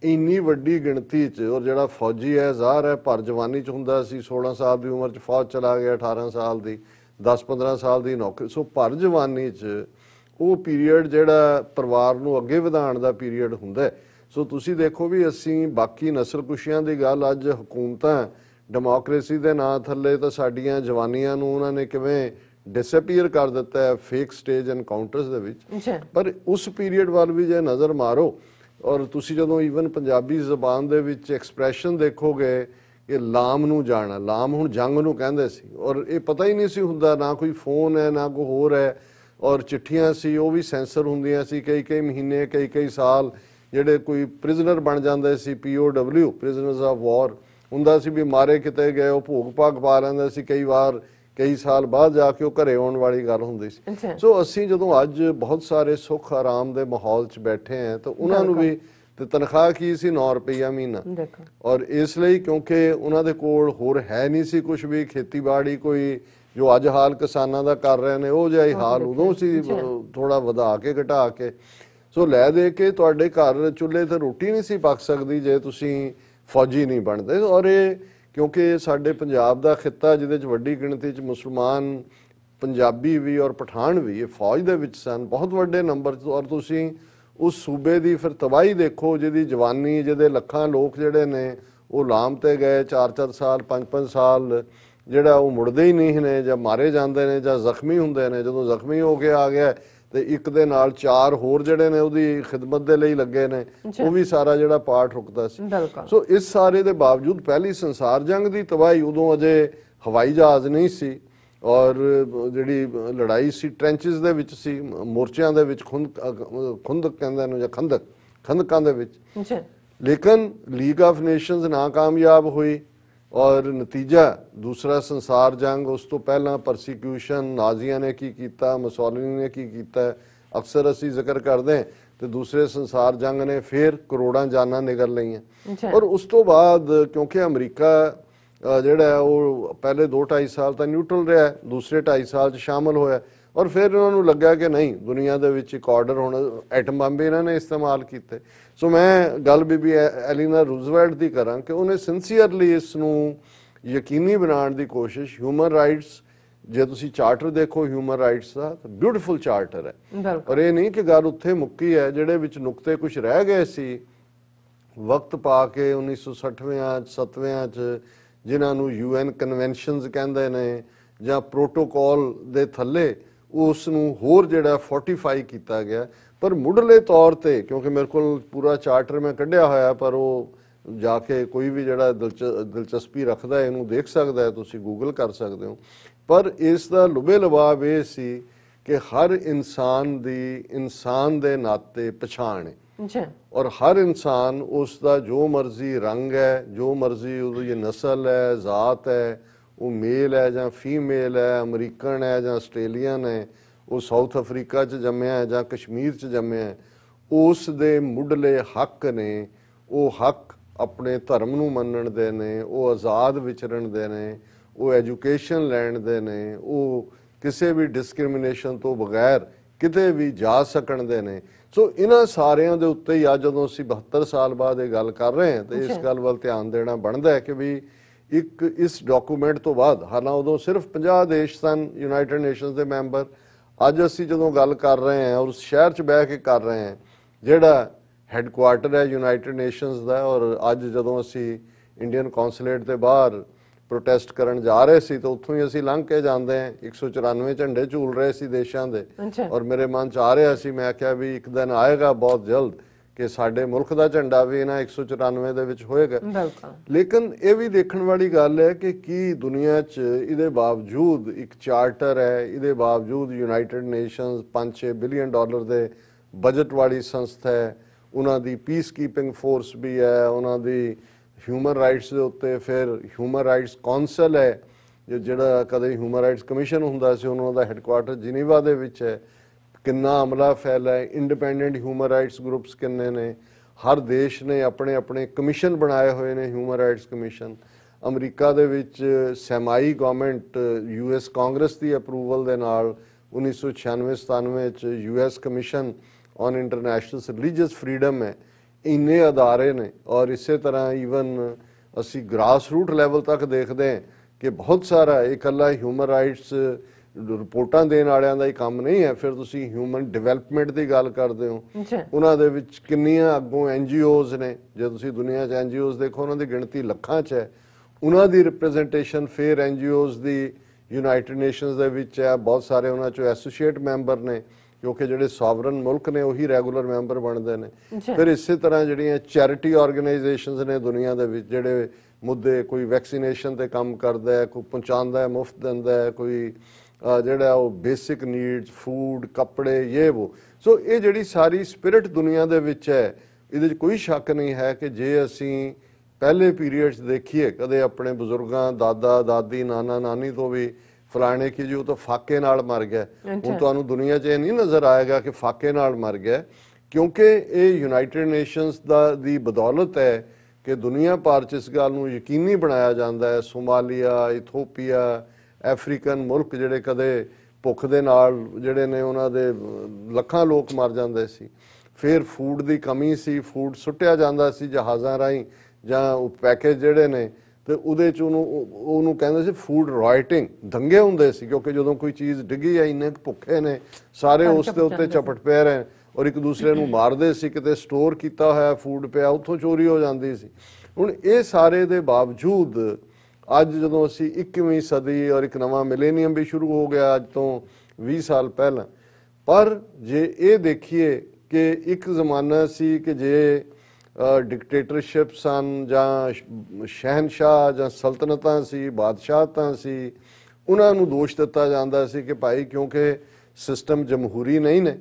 ਇੰਨੀ ਵੱਡੀ ਗਿਣਤੀ 'ਚ, ਔਰ ਜਿਹੜਾ ਫੌਜੀ ਹੈ ਜ਼ਾਹਰ ਹੈ ਭਰ ਜਵਾਨੀ 'ਚ ਹੁੰਦਾ ਸੀ, 16 ਸਾਲ ਦੀ ਉਮਰ 'ਚ ਫੌਜ ਚਲਾ ਗਿਆ, 18 ਸਾਲ ਦੀ, 10-15 ਸਾਲ ਦੀ ਨੌਕਰੀ। ਸੋ ਭਰ ਜਵਾਨੀ 'ਚ ਉਹ ਪੀਰੀਅਡ ਜਿਹੜਾ ਪਰਿਵਾਰ ਨੂੰ ਅੱਗੇ ਵਧਾਉਣ ਦਾ ਪੀਰੀਅਡ ਹੁੰਦਾ। ਸੋ ਤੁਸੀਂ ਦੇਖੋ ਵੀ ਅਸੀਂ ਬਾਕੀ ਨਸਲਕੁਸ਼ੀਆਂ ਦੀ ਗੱਲ, ਅੱਜ ਹਕੂਮਤਾਂ ਡੈਮੋਕ੍ਰੇਸੀ ਦੇ ਨਾਂ ਥੱਲੇ ਤਾਂ ਸਾਡੀਆਂ ਜਵਾਨੀਆਂ ਨੂੰ ਉਹਨਾਂ ਨੇ ਕਿਵੇਂ ਡਿਸਅਪੀਅਰ ਕਰ ਦਿੱਤਾ ਹੈ ਫੇਕ ਸਟੇਜ ਐਨਕਾਊਂਟਰਸ ਦੇ ਵਿੱਚ। ਪਰ ਉਸ ਪੀਰੀਅਡ ਵੱਲ ਵੀ ਜੇ ਨਜ਼ਰ ਮਾਰੋ, ਔਰ ਤੁਸੀਂ ਜਦੋਂ ਈਵਨ ਪੰਜਾਬੀ ਜ਼ਬਾਨ ਦੇ ਵਿੱਚ ਐਕਸਪ੍ਰੈਸ਼ਨ ਦੇਖੋਗੇ ਕਿ ਲਾਮ ਨੂੰ ਜਾਣਾ, ਲਾਮ ਹੁਣ ਜੰਗ ਨੂੰ ਕਹਿੰਦੇ ਸੀ, ਔਰ ਇਹ ਪਤਾ ਹੀ ਨਹੀਂ ਸੀ ਹੁੰਦਾ, ਨਾ ਕੋਈ ਫੋਨ ਹੈ ਨਾ ਕੋਈ ਹੋਰ ਹੈ, ਔਰ ਚਿੱਠੀਆਂ ਸੀ ਉਹ ਵੀ ਸੈਂਸਰ ਹੁੰਦੀਆਂ ਸੀ, ਕਈ ਮਹੀਨੇ ਕਈ ਸਾਲ ਜਿਹੜੇ ਕੋਈ ਪ੍ਰਿਜ਼ਨਰ ਬਣ ਜਾਂਦੇ ਸੀ, POW ਪ੍ਰਿਜ਼ਨਰਸ ਆਫ ਵਾਰ ਹੁੰਦਾ ਸੀ, ਵੀ ਮਾਰੇ ਕਿਤੇ ਗਏ, ਉਹ ਭੋਗ ਭਾਗ ਪਾ ਲੈਂਦੇ ਸੀ, ਕਈ ਵਾਰ ਕਈ ਸਾਲ ਬਾਅਦ ਜਾ ਕੇ ਉਹ ਘਰੇ ਆਉਣ ਵਾਲੀ ਗੱਲ ਹੁੰਦੀ ਸੀ। ਸੋ ਅਸੀਂ ਜਦੋਂ ਅੱਜ ਬਹੁਤ ਸਾਰੇ ਸੁੱਖ ਆਰਾਮ ਦੇ ਮਾਹੌਲ 'ਚ ਬੈਠੇ ਹਾਂ ਤਾਂ ਉਹਨਾਂ ਨੂੰ ਵੀ ਤੇ ਤਨਖਾਹ ਕੀ ਸੀ, 9 ਰੁਪਈਆ ਮਹੀਨਾ, ਔਰ ਇਸ ਲਈ ਕਿਉਂਕਿ ਉਹਨਾਂ ਦੇ ਕੋਲ ਹੋਰ ਹੈ ਨਹੀਂ ਸੀ ਕੁਝ ਵੀ, ਖੇਤੀਬਾੜੀ ਕੋਈ ਜੋ ਅੱਜ ਹਾਲ ਕਿਸਾਨਾਂ ਦਾ ਕਰ ਰਹੇ ਨੇ ਉਹ ਜਿਹਾ ਹੀ ਹਾਲ ਉਦੋਂ ਸੀ, ਥੋੜਾ ਵਧਾ ਕੇ ਘਟਾ ਕੇ। ਸੋ ਲੈ ਦੇ ਕੇ ਤੁਹਾਡੇ ਘਰ ਚੁੱਲ੍ਹੇ ਤੇ ਰੋਟੀ ਨਹੀਂ ਸੀ ਪੱਕ ਸਕਦੀ ਜੇ ਤੁਸੀਂ ਫੌਜੀ ਨਹੀਂ ਬਣਦੇ। ਔਰ ਇਹ ਕਿਉਂਕਿ ਸਾਡੇ ਪੰਜਾਬ ਦਾ ਖਿੱਤਾ ਜਿਹਦੇ 'ਚ ਵੱਡੀ ਗਿਣਤੀ 'ਚ ਮੁਸਲਮਾਨ, ਪੰਜਾਬੀ ਵੀ ਔਰ ਪਠਾਨ ਵੀ ਇਹ ਫੌਜ ਦੇ ਵਿੱਚ ਸਨ ਬਹੁਤ ਵੱਡੇ ਨੰਬਰ 'ਚ, ਔਰ ਤੁਸੀਂ ਉਸ ਸੂਬੇ ਦੀ ਫਿਰ ਤਬਾਹੀ ਦੇਖੋ, ਜਿਹਦੀ ਜਵਾਨੀ, ਜਿਹਦੇ ਲੱਖਾਂ ਲੋਕ ਜਿਹੜੇ ਨੇ ਉਹ ਲਾਮ ਤੇ ਗਏ, 4-4 ਸਾਲ 5-5 ਸਾਲ ਜਿਹੜਾ ਉਹ ਮੁੜਦੇ ਹੀ ਨਹੀਂ ਨੇ, ਜਾਂ ਮਾਰੇ ਜਾਂਦੇ ਨੇ ਜਾਂ ਜ਼ਖਮੀ ਹੁੰਦੇ ਨੇ। ਜਦੋਂ ਜ਼ਖਮੀ ਹੋ ਕੇ ਆ ਗਿਆ ਤੇ ਇੱਕ ਦੇ ਨਾਲ 4 ਹੋਰ ਜਿਹੜੇ ਨੇ ਉਹਦੀ ਖਿਦਮਤ ਦੇ ਲਈ ਲੱਗੇ ਨੇ, ਉਹ ਵੀ ਸਾਰਾ ਜਿਹੜਾ ਪਾਰਟ ਰੁਕਦਾ ਸੀ। ਸੋ ਇਸ ਸਾਰੇ ਦੇ ਬਾਵਜੂਦ ਪਹਿਲੀ ਸੰਸਾਰ ਜੰਗ ਦੀ ਤਬਾਹੀ, ਉਦੋਂ ਅਜੇ ਹਵਾਈ ਜਹਾਜ਼ ਨਹੀਂ ਸੀ, ਔਰ ਜਿਹੜੀ ਲੜਾਈ ਸੀ ਟ੍ਰੈਂਚਸ ਦੇ ਵਿੱਚ ਸੀ, ਮੋਰਚਿਆਂ ਦੇ ਵਿੱਚ, ਖੁੰਦਕ ਕਹਿੰਦੇ ਨੇ ਜਾਂ ਖੰਦਕਾਂ ਦੇ ਵਿੱਚ। ਲੇਕਿਨ ਲੀਗ ਆਫ ਨੇਸ਼ਨਸ ਨਾਕਾਮਯਾਬ ਹੋਈ ਔਰ ਨਤੀਜਾ ਦੂਸਰਾ ਸੰਸਾਰ ਜੰਗ। ਉਸ ਤੋਂ ਪਹਿਲਾਂ ਪਰਸੀਕਿਊਸ਼ਨ, ਨਾਜ਼ੀਆਂ ਨੇ ਕੀ ਕੀਤਾ, ਮੁਸੋਲਿਨੀ ਨੇ ਕੀ ਕੀਤਾ, ਅਕਸਰ ਅਸੀਂ ਜ਼ਿਕਰ ਕਰਦੇ ਹਾਂ, ਤੇ ਦੂਸਰੇ ਸੰਸਾਰ ਜੰਗ ਨੇ ਫਿਰ ਕਰੋੜਾਂ ਜਾਨਾਂ ਨਿਗਲ ਲਈਆਂ। ਔਰ ਉਸ ਤੋਂ ਬਾਅਦ ਕਿਉਂਕਿ ਅਮਰੀਕਾ ਜਿਹੜਾ ਉਹ ਪਹਿਲੇ 2-2.5 ਸਾਲ ਤਾਂ ਨਿਊਟਰਲ ਰਿਹਾ, ਦੂਸਰੇ 2.5 ਸਾਲ 'ਚ ਸ਼ਾਮਲ ਹੋਇਆ, ਔਰ ਫਿਰ ਇਹਨਾਂ ਨੂੰ ਲੱਗਿਆ ਕਿ ਨਹੀਂ, ਦੁਨੀਆ ਦੇ ਵਿੱਚ ਇੱਕ ਆਰਡਰ ਹੋਣਾ। ਐਟਮ ਬੰਬ ਇਹਨਾਂ ਨੇ ਇਸਤੇਮਾਲ ਕੀਤੇ। ਸੋ ਮੈਂ ਗੱਲ ਬੀਬੀ ਐਲੀਨਾ ਰੂਜ਼ਵੈਲਟ ਦੀ ਕਰਾਂ ਕਿ ਉਹਨੇ ਸਿੰਸੀਅਰਲੀ ਇਸ ਨੂੰ ਯਕੀਨੀ ਬਣਾਉਣ ਦੀ ਕੋਸ਼ਿਸ਼, ਹਿਊਮਨ ਰਾਈਟਸ, ਜੇ ਤੁਸੀਂ ਚਾਰਟਰ ਦੇਖੋ ਹਿਊਮਨ ਰਾਈਟਸ ਦਾ, ਬਿਊਟੀਫੁਲ ਚਾਰਟਰ ਹੈ। ਔਰ ਇਹ ਨਹੀਂ ਕਿ ਗੱਲ ਉੱਥੇ ਮੁੱਕੀ ਹੈ, ਜਿਹੜੇ ਵਿੱਚ ਨੁਕਤੇ ਕੁਝ ਰਹਿ ਗਏ ਸੀ ਵਕਤ ਪਾ ਕੇ 1960ਵਿਆਂ 70ਵਿਆਂ 'ਚ, ਜਿਨ੍ਹਾਂ ਨੂੰ UN ਕਨਵੈਨਸ਼ਨਸ ਕਹਿੰਦੇ ਨੇ ਜਾਂ ਪ੍ਰੋਟੋਕਾਲ ਦੇ ਥੱਲੇ, ਉਸ ਨੂੰ ਹੋਰ ਜਿਹੜਾ ਫੋਰਟੀਫਾਈ ਕੀਤਾ ਗਿਆ। ਪਰ ਮੁੱਢਲੇ ਤੌਰ ਤੇ, ਕਿਉਂਕਿ ਮੇਰੇ ਕੋਲ ਪੂਰਾ ਚਾਰਟਰ ਮੈਂ ਕੱਢਿਆ ਹੋਇਆ, ਪਰ ਉਹ ਜਾ ਕੇ ਕੋਈ ਵੀ ਜਿਹੜਾ ਦਿਲਚਸਪੀ ਰੱਖਦਾ ਹੈ ਇਹਨੂੰ ਦੇਖ ਸਕਦਾ ਹੈ, ਤੁਸੀਂ ਗੂਗਲ ਕਰ ਸਕਦੇ ਹੋ। ਪਰ ਇਸ ਦਾ ਲੁਬੇ ਲਬਾਬ ਇਹ ਸੀ ਕਿ ਹਰ ਇਨਸਾਨ ਦੀ ਇਨਸਾਨ ਦੇ ਨਾਤੇ ਪਛਾਣ ਹੈ, ਔਰ ਹਰ ਇਨਸਾਨ ਉਸ ਦਾ ਜੋ ਮਰਜ਼ੀ ਰੰਗ ਹੈ, ਜੋ ਮਰਜ਼ੀ ਉਹਦੀ ਨਸਲ ਹੈ, ਜ਼ਾਤ ਹੈ, ਉਹ ਮੇਲ ਹੈ ਜਾਂ ਫੀਮੇਲ ਹੈ, ਅਮਰੀਕਨ ਹੈ ਜਾਂ ਆਸਟ੍ਰੇਲੀਅਨ ਹੈ, ਉਹ ਸਾਊਥ ਅਫਰੀਕਾ 'ਚ ਜੰਮਿਆ ਹੈ ਜਾਂ ਕਸ਼ਮੀਰ 'ਚ ਜੰਮਿਆ ਹੈ, ਉਸ ਦੇ ਮੁੱਢਲੇ ਹੱਕ ਨੇ। ਉਹ ਹੱਕ ਆਪਣੇ ਧਰਮ ਨੂੰ ਮੰਨਣ ਦੇ ਨੇ, ਉਹ ਆਜ਼ਾਦ ਵਿਚਰਨ ਦੇ ਨੇ, ਉਹ ਐਜੂਕੇਸ਼ਨ ਲੈਣ ਦੇ ਨੇ, ਉਹ ਕਿਸੇ ਵੀ ਡਿਸਕ੍ਰਿਮੀਨੇਸ਼ਨ ਤੋਂ ਬਗੈਰ ਕਿਤੇ ਵੀ ਜਾ ਸਕਣ ਦੇ ਨੇ। ਸੋ ਇਹਨਾਂ ਸਾਰਿਆਂ ਦੇ ਉੱਤੇ ਹੀ ਅੱਜ ਜਦੋਂ ਅਸੀਂ 72 ਸਾਲ ਬਾਅਦ ਇਹ ਗੱਲ ਕਰ ਰਹੇ ਹਾਂ ਤੇ ਇਸ ਗੱਲ ਵੱਲ ਧਿਆਨ ਦੇਣਾ ਬਣਦਾ ਹੈ ਕਿ ਵੀ ਇੱਕ ਇਸ ਡਾਕੂਮੈਂਟ ਤੋਂ ਬਾਅਦ, ਹਾਲਾਂ ਉਦੋਂ ਸਿਰਫ 50 ਦੇਸ਼ ਸਨ ਯੂਨਾਈਟਿਡ ਨੇਸ਼ਨਸ ਦੇ ਮੈਂਬਰ, ਅੱਜ ਅਸੀਂ ਜਦੋਂ ਗੱਲ ਕਰ ਰਹੇ ਹਾਂ ਔਰ ਉਸ ਸ਼ਹਿਰ 'ਚ ਬਹਿ ਕੇ ਕਰ ਰਹੇ ਹਾਂ ਜਿਹੜਾ ਹੈੱਡਕੁਆਰਟਰ ਹੈ ਯੂਨਾਈਟਿਡ ਨੇਸ਼ਨਸ ਦਾ, ਔਰ ਅੱਜ ਜਦੋਂ ਅਸੀਂ ਇੰਡੀਅਨ ਕੌਂਸੂਲੇਟ ਦੇ ਬਾਹਰ ਪ੍ਰੋਟੈਸਟ ਕਰਨ ਜਾ ਰਹੇ ਸੀ ਤਾਂ ਉੱਥੋਂ ਹੀ ਅਸੀਂ ਲੰਘ ਕੇ ਜਾਂਦੇ ਹਾਂ 194 ਝੰਡੇ ਝੂਲ ਰਹੇ ਸੀ ਦੇਸ਼ਾਂ ਦੇ, ਔਰ ਮੇਰੇ ਮਨ 'ਚ ਆ ਰਿਹਾ ਸੀ, ਮੈਂ ਕਿਹਾ ਵੀ ਇੱਕ ਦਿਨ ਆਏਗਾ ਬਹੁਤ ਜਲਦ ਕਿ ਸਾਡੇ ਮੁਲਕ ਦਾ ਝੰਡਾ ਵੀ ਇਹਨਾਂ 194 ਦੇ ਵਿੱਚ ਹੋਏਗਾ। ਲੇਕਿਨ ਇਹ ਵੀ ਦੇਖਣ ਵਾਲੀ ਗੱਲ ਹੈ ਕਿ ਕੀ ਦੁਨੀਆ 'ਚ ਇਹਦੇ ਬਾਵਜੂਦ ਇੱਕ ਚਾਰਟਰ ਹੈ, ਇਹਦੇ ਬਾਵਜੂਦ ਯੂਨਾਈਟਿਡ ਨੇਸ਼ਨਸ 5-6 ਬਿਲੀਅਨ ਡਾਲਰ ਦੇ ਬਜਟ ਵਾਲੀ ਸੰਸਥਾ ਹੈ, ਉਹਨਾਂ ਦੀ ਪੀਸ ਕੀਪਿੰਗ ਫੋਰਸ ਵੀ ਹੈ, ਉਹਨਾਂ ਦੀ ਹਿਊਮਨ ਰਾਈਟਸ ਦੇ ਉੱਤੇ ਫਿਰ ਹਿਊਮਨ ਰਾਈਟਸ ਕੌਂਸਲ ਹੈ, ਜਿਹੜਾ ਕਦੇ ਹਿਊਮਨ ਰਾਈਟਸ ਕਮਿਸ਼ਨ ਹੁੰਦਾ ਸੀ ਉਹਨਾਂ ਦਾ ਹੈੱਡਕੁਆਰਟਰ ਜਿਨੀਵਾ ਦੇ ਵਿੱਚ ਹੈ, ਕਿੰਨਾ ਅਮਲਾ ਫੈਲਾ ਹੈ, ਇੰਡੀਪੈਂਡੈਂਟ ਹਿਊਮਨ ਰਾਈਟਸ ਗਰੁੱਪਸ ਕਿੰਨੇ ਨੇ, ਹਰ ਦੇਸ਼ ਨੇ ਆਪਣੇ ਆਪਣੇ ਕਮਿਸ਼ਨ ਬਣਾਏ ਹੋਏ ਨੇ, ਹਿਊਮਨ ਰਾਈਟਸ ਕਮਿਸ਼ਨ। ਅਮਰੀਕਾ ਦੇ ਵਿੱਚ ਸੈਮਾਈ ਗਵਰਨਮੈਂਟ US ਕਾਂਗਰਸ ਦੀ ਅਪਰੂਵਲ ਦੇ ਨਾਲ 1996-97 ਚ US commission on international religious freedom ਹੈ, ਇੰਨੇ ਅਦਾਰੇ ਨੇ। ਔਰ ਇਸੇ ਤਰ੍ਹਾਂ ਈਵਨ ਅਸੀਂ ਗ੍ਰਾਸ ਰੂਟ ਲੈਵਲ ਤੱਕ ਦੇਖਦੇ ਹਾਂ ਕਿ ਬਹੁਤ ਸਾਰਾ ਇਕੱਲਾ ਹਿਊਮਨ ਰਾਈਟਸ ਰਿਪੋਰਟਾਂ ਦੇਣ ਵਾਲਿਆਂ ਦਾ ਹੀ ਕੰਮ ਨਹੀਂ ਹੈ, ਫਿਰ ਤੁਸੀਂ ਹਿਊਮਨ ਡਿਵੈਲਪਮੈਂਟ ਦੀ ਗੱਲ ਕਰਦੇ ਹੋ, ਉਹਨਾਂ ਦੇ ਵਿੱਚ ਕਿੰਨੀਆਂ ਅੱਗੋਂ NGOs ਨੇ, ਜੇ ਤੁਸੀਂ ਦੁਨੀਆ 'ਚ NGOs ਦੇਖੋ ਉਹਨਾਂ ਦੀ ਗਿਣਤੀ ਲੱਖਾਂ 'ਚ ਹੈ, ਉਹਨਾਂ ਦੀ ਰਿਪਰੈਜ਼ੈਂਟੇਸ਼ਨ ਫਿਰ NGOs ਦੀ ਯੂਨਾਈਟਿਡ ਨੇਸ਼ਨਸ ਦੇ ਵਿੱਚ ਹੈ, ਬਹੁਤ ਸਾਰੇ ਉਹਨਾਂ 'ਚੋਂ ਐਸੋਸੀਏਟ ਮੈਂਬਰ ਨੇ ਕਿਉਂਕਿ ਜਿਹੜੇ ਸੋਵਰਨ ਮੁਲਕ ਨੇ ਉਹੀ ਰੈਗੂਲਰ ਮੈਂਬਰ ਬਣਦੇ ਨੇ। ਫਿਰ ਇਸੇ ਤਰ੍ਹਾਂ ਜਿਹੜੀਆਂ ਚੈਰਿਟੀ ਆਰਗੇਨਾਈਜੇਸ਼ਨਸ ਨੇ ਦੁਨੀਆ ਦੇ ਵਿੱਚ, ਜਿਹੜੇ ਮੁੱਦੇ ਕੋਈ ਵੈਕਸੀਨੇਸ਼ਨ ਤੇ ਕੰਮ ਕਰਦਾ ਹੈ, ਕੋਈ ਪਹੁੰਚਾਉਂਦਾ ਹੈ, ਮੁਫਤ ਦਿੰਦਾ ਹੈ, ਕੋਈ ਜਿਹੜਾ ਉਹ ਬੇਸਿਕ ਨੀਡਸ ਫੂਡ ਕੱਪੜੇ ਇਹ ਉਹ। ਸੋ ਇਹ ਜਿਹੜੀ ਸਾਰੀ ਸਪਿਰਿਟ ਦੁਨੀਆ ਦੇ ਵਿੱਚ ਹੈ, ਇਹਦੇ 'ਚ ਕੋਈ ਸ਼ੱਕ ਨਹੀਂ ਹੈ ਕਿ ਜੇ ਅਸੀਂ ਪਹਿਲੇ ਪੀਰੀਅਡਸ ਦੇਖੀਏ, ਕਦੇ ਆਪਣੇ ਬਜ਼ੁਰਗਾਂ ਦਾਦਾ ਦਾਦੀ ਨਾਨਾ ਨਾਨੀ ਤੋਂ ਵੀ ਫਲਾਣੇ ਕੀ ਜੀ ਉਹ ਤਾਂ ਫਾਕੇ ਨਾਲ ਮਰ ਗਿਆ, ਹੁਣ ਤੁਹਾਨੂੰ ਦੁਨੀਆ 'ਚ ਇਹ ਨਹੀਂ ਨਜ਼ਰ ਆਏਗਾ ਕਿ ਫਾਕੇ ਨਾਲ ਮਰ ਗਿਆ, ਕਿਉਂਕਿ ਇਹ ਯੂਨਾਈਟਿਡ ਨੇਸ਼ਨਸ ਦੀ ਬਦੌਲਤ ਹੈ ਕਿ ਦੁਨੀਆ ਭਰ 'ਚ ਇਸ ਗੱਲ ਨੂੰ ਯਕੀਨੀ ਬਣਾਇਆ ਜਾਂਦਾ ਹੈ। ਸੋਮਾਲੀਆ, ਇਥੋਪੀਆ, ਅਫਰੀਕਨ ਮੁਲਕ ਜਿਹੜੇ ਕਦੇ ਭੁੱਖ ਦੇ ਨਾਲ ਜਿਹੜੇ ਨੇ ਉਹਨਾਂ ਦੇ ਲੱਖਾਂ ਲੋਕ ਮਰ ਜਾਂਦੇ ਸੀ, ਫਿਰ ਫੂਡ ਦੀ ਕਮੀ ਸੀ, ਫੂਡ ਸੁੱਟਿਆ ਜਾਂਦਾ ਸੀ ਜਹਾਜ਼ਾਂ ਰਾਹੀਂ ਜਾਂ ਉਹ ਪੈਕੇਜ ਜਿਹੜੇ ਨੇ, ਤੇ ਉਹਦੇ 'ਚ ਉਹਨੂੰ ਕਹਿੰਦੇ ਸੀ ਫੂਡ ਰਾਈਟਿੰਗ, ਦੰਗੇ ਹੁੰਦੇ ਸੀ ਕਿਉਂਕਿ ਜਦੋਂ ਕੋਈ ਚੀਜ਼ ਡਿੱਗੀ ਆ ਇੰਨੇ ਭੁੱਖੇ ਨੇ ਸਾਰੇ ਉਸ ਦੇ ਉੱਤੇ ਚਪਟ ਪੈ ਰਹੇ ਔਰ ਇੱਕ ਦੂਸਰੇ ਨੂੰ ਮਾਰਦੇ ਸੀ, ਕਿਤੇ ਸਟੋਰ ਕੀਤਾ ਹੋਇਆ ਫੂਡ ਪਿਆ ਉੱਥੋਂ ਚੋਰੀ ਹੋ ਜਾਂਦੀ ਸੀ। ਹੁਣ ਇਹ ਸਾਰੇ ਦੇ ਬਾਵਜੂਦ ਅੱਜ ਜਦੋਂ ਅਸੀਂ 21ਵੀਂ ਸਦੀ ਔਰ ਇੱਕ ਨਵਾਂ ਮਿਲੇਨੀਅਮ ਵੀ ਸ਼ੁਰੂ ਹੋ ਗਿਆ ਅੱਜ ਤੋਂ 20 ਸਾਲ ਪਹਿਲਾਂ, ਪਰ ਜੇ ਇਹ ਦੇਖੀਏ ਕਿ ਇੱਕ ਜ਼ਮਾਨਾ ਸੀ ਕਿ ਜੇ ਡਿਕਟੇਟਰਸ਼ਿਪ ਸਨ ਜਾਂ ਸ਼ਹਿਨਸ਼ਾਹ ਜਾਂ ਸਲਤਨਤਾਂ ਸੀ, ਬਾਦਸ਼ਾਹਤਾਂ ਸੀ, ਉਹਨਾਂ ਨੂੰ ਦੋਸ਼ ਦਿੱਤਾ ਜਾਂਦਾ ਸੀ ਕਿ ਭਾਈ ਕਿਉਂਕਿ ਸਿਸਟਮ ਜਮਹੂਰੀ ਨਹੀਂ ਨੇ।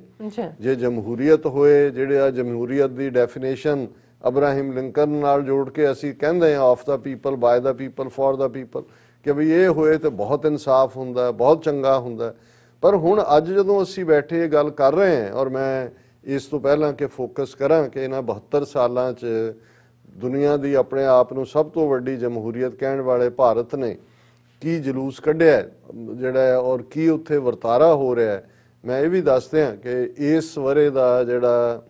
ਜੇ ਜਮਹੂਰੀਅਤ ਹੋਏ, ਜਿਹੜੇ ਜਮਹੂਰੀਅਤ ਦੀ ਡੈਫੀਨੇਸ਼ਨ ਅਬਰਾਹਿਮ ਲਿੰਕਨ ਨਾਲ ਜੋੜ ਕੇ ਅਸੀਂ ਕਹਿੰਦੇ ਹਾਂ of the people, by the people, for the people, ਕਿ ਵੀ ਇਹ ਹੋਏ ਤਾਂ ਬਹੁਤ ਇਨਸਾਫ ਹੁੰਦਾ, ਬਹੁਤ ਚੰਗਾ ਹੁੰਦਾ। ਪਰ ਹੁਣ ਅੱਜ ਜਦੋਂ ਅਸੀਂ ਬੈਠੇ ਇਹ ਗੱਲ ਕਰ ਰਹੇ ਹਾਂ, ਔਰ ਮੈਂ ਇਸ ਤੋਂ ਪਹਿਲਾਂ ਕਿ ਫੋਕਸ ਕਰਾਂ ਕਿ ਇਹਨਾਂ 72 ਸਾਲਾਂ 'ਚ ਦੁਨੀਆ ਦੀ ਆਪਣੇ ਆਪ ਨੂੰ ਸਭ ਤੋਂ ਵੱਡੀ ਜਮਹੂਰੀਅਤ ਕਹਿਣ ਵਾਲੇ ਭਾਰਤ ਨੇ ਕੀ ਜਲੂਸ ਕੱਢਿਆ ਜਿਹੜਾ, ਔਰ ਕੀ ਉੱਥੇ ਵਰਤਾਰਾ ਹੋ ਰਿਹਾ। ਮੈਂ ਇਹ ਵੀ ਦੱਸਦੇ ਹਾਂ ਕਿ ਇਸ ਵਰੇ ਦਾ ਜਿਹੜਾ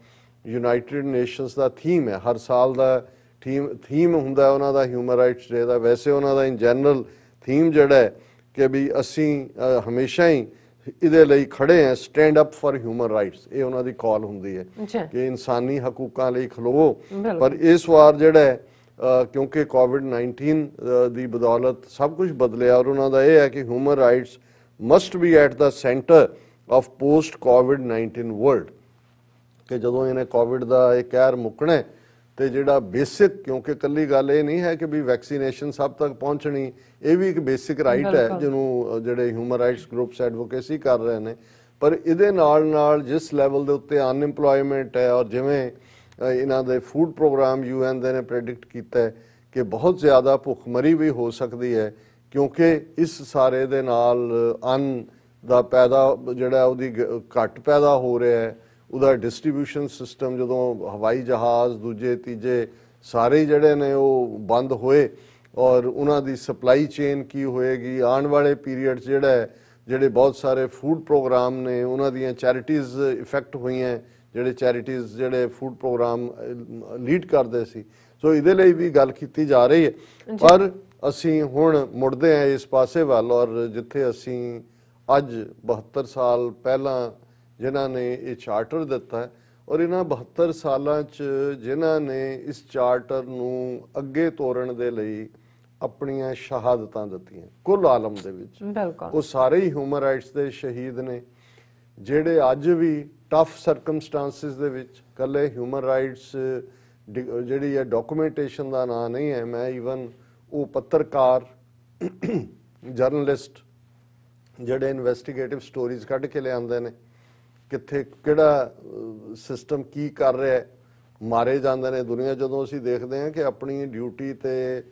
ਯੂਨਾਈਟਿਡ ਨੇਸ਼ਨਸ ਦਾ ਥੀਮ ਹੈ, ਹਰ ਸਾਲ ਦਾ ਥੀਮ ਹੁੰਦਾ ਉਹਨਾਂ ਦਾ ਹਿਊਮਨ ਰਾਈਟਸ ਡੇ ਦਾ, ਵੈਸੇ ਉਹਨਾਂ ਦਾ ਇਨ ਜਨਰਲ ਥੀਮ ਜਿਹੜਾ ਹੈ ਕਿ ਵੀ ਅਸੀਂ ਹਮੇਸ਼ਾ ਹੀ ਇਹਦੇ ਲਈ ਖੜੇ ਹਾਂ, stand up for human rights, ਇਹ ਉਹਨਾਂ ਦੀ ਕਾਲ ਹੁੰਦੀ ਹੈ ਕਿ ਇਨਸਾਨੀ ਹਕੂਕਾਂ ਲਈ ਖਲੋਵੋ। ਪਰ ਇਸ ਵਾਰ ਜਿਹੜਾ ਹੈ ਕਿਉਂਕਿ ਕੋਵਿਡ-19 ਦੀ ਬਦੌਲਤ ਸਭ ਕੁਝ ਬਦਲਿਆ, ਔਰ ਉਹਨਾਂ ਦਾ ਇਹ ਹੈ ਕਿ human rights must be at the centre of post COVID-19 world, ਕਿ ਜਦੋਂ ਇਹਨੇ ਕੋਵਿਡ ਦਾ ਇਹ ਕਹਿਰ ਮੁੱਕਣਾ ਤੇ ਜਿਹੜਾ ਬੇਸਿਕ, ਕਿਉਂਕਿ ਇਕੱਲੀ ਗੱਲ ਇਹ ਨਹੀਂ ਹੈ ਕਿ ਵੀ ਵੈਕਸੀਨੇਸ਼ਨ ਸਭ ਤੱਕ ਪਹੁੰਚਣੀ, ਇਹ ਵੀ ਇੱਕ ਬੇਸਿਕ ਰਾਈਟ ਹੈ ਜਿਹਨੂੰ ਜਿਹੜੇ ਹਿਊਮਨ ਰਾਈਟਸ ਗਰੁੱਪਸ ਐਡਵੋਕੇਸੀ ਕਰ ਰਹੇ ਨੇ। ਪਰ ਇਹਦੇ ਨਾਲ ਨਾਲ ਜਿਸ ਲੈਵਲ ਦੇ ਉੱਤੇ ਅਨਇੰਪਲੋਇਮੈਂਟ ਹੈ, ਔਰ ਜਿਵੇਂ ਇਹਨਾਂ ਦੇ ਫੂਡ ਪ੍ਰੋਗਰਾਮ UN ਦੇ ਨੇ ਪ੍ਰੈਡਿਕਟ ਕੀਤਾ ਹੈ ਕਿ ਬਹੁਤ ਜ਼ਿਆਦਾ ਭੁੱਖਮਰੀ ਵੀ ਹੋ ਸਕਦੀ ਹੈ, ਕਿਉਂਕਿ ਇਸ ਸਾਰੇ ਦੇ ਨਾਲ ਅੰਨ ਦਾ ਪੈਦਾ ਜਿਹੜਾ ਉਹਦੀ ਘੱਟ ਪੈਦਾ ਹੋ ਰਿਹਾ ਹੈ, ਉਹਦਾ ਡਿਸਟ੍ਰੀਬਿਊਸ਼ਨ ਸਿਸਟਮ ਜਦੋਂ ਹਵਾਈ ਜਹਾਜ਼ ਦੂਜੇ ਤੀਜੇ ਸਾਰੇ ਜਿਹੜੇ ਨੇ ਉਹ ਬੰਦ ਹੋਏ, ਔਰ ਉਹਨਾਂ ਦੀ ਸਪਲਾਈ ਚੇਨ ਕੀ ਹੋਏਗੀ ਆਉਣ ਵਾਲੇ ਪੀਰੀਅਡ ਜਿਹੜਾ ਹੈ, ਜਿਹੜੇ ਬਹੁਤ ਸਾਰੇ ਫੂਡ ਪ੍ਰੋਗਰਾਮ ਨੇ ਉਹਨਾਂ ਦੀਆਂ ਚੈਰਿਟੀਜ਼ ਇਫੈਕਟ ਹੋਈਆਂ, ਜਿਹੜੇ ਚੈਰਿਟੀਜ਼ ਜਿਹੜੇ ਫੂਡ ਪ੍ਰੋਗਰਾਮ ਲੀਡ ਕਰਦੇ ਸੀ। ਸੋ ਇਹਦੇ ਲਈ ਵੀ ਗੱਲ ਕੀਤੀ ਜਾ ਰਹੀ ਹੈ। ਪਰ ਅਸੀਂ ਹੁਣ ਮੁੜਦੇ ਹਾਂ ਇਸ ਪਾਸੇ ਵੱਲ, ਔਰ ਜਿੱਥੇ ਅਸੀਂ ਅੱਜ 72 ਸਾਲ ਪਹਿਲਾਂ ਜਿਨ੍ਹਾਂ ਨੇ ਇਹ ਚਾਰਟਰ ਦਿੱਤਾ, ਔਰ ਇਹਨਾਂ 72 ਸਾਲਾਂ 'ਚ ਜਿਨ੍ਹਾਂ ਨੇ ਇਸ ਚਾਰਟਰ ਨੂੰ ਅੱਗੇ ਤੋਰਨ ਦੇ ਲਈ ਆਪਣੀਆਂ ਸ਼ਹਾਦਤਾਂ ਦਿੱਤੀਆਂ ਕੁੱਲ ਆਲਮ ਦੇ ਵਿੱਚ, ਉਹ ਸਾਰੇ ਹੀ ਹਿਊਮਨ ਰਾਈਟਸ ਦੇ ਸ਼ਹੀਦ ਨੇ, ਜਿਹੜੇ ਅੱਜ ਵੀ ਟਫ ਸਰਕਮਸਟੈਂਸਿਸ ਦੇ ਵਿੱਚ ਕੱਲੇ ਹਿਊਮਨ ਰਾਈਟਸ ਜਿਹੜੀ ਹੈ ਡਾਕੂਮੈਂਟੇਸ਼ਨ ਦਾ ਨਾਂ ਨਹੀਂ ਹੈ, ਮੈਂ ਈਵਨ ਉਹ ਪੱਤਰਕਾਰ ਜਰਨਲਿਸਟ ਜਿਹੜੇ ਇਨਵੈਸਟੀਗੇਟਿਵ ਸਟੋਰੀਜ਼ ਕੱਢ ਕੇ ਲਿਆਉਂਦੇ ਨੇ, ਕਿੱਥੇ ਕਿਹੜਾ ਸਿਸਟਮ ਕੀ ਕਰ ਰਿਹਾ ਹੈ, ਮਾਰੇ ਜਾਂਦੇ ਨੇ। ਦੁਨੀਆ ਜਦੋਂ ਅਸੀਂ ਦੇਖਦੇ ਹਾਂ ਕਿ ਆਪਣੀ ਡਿਊਟੀ ਤੇ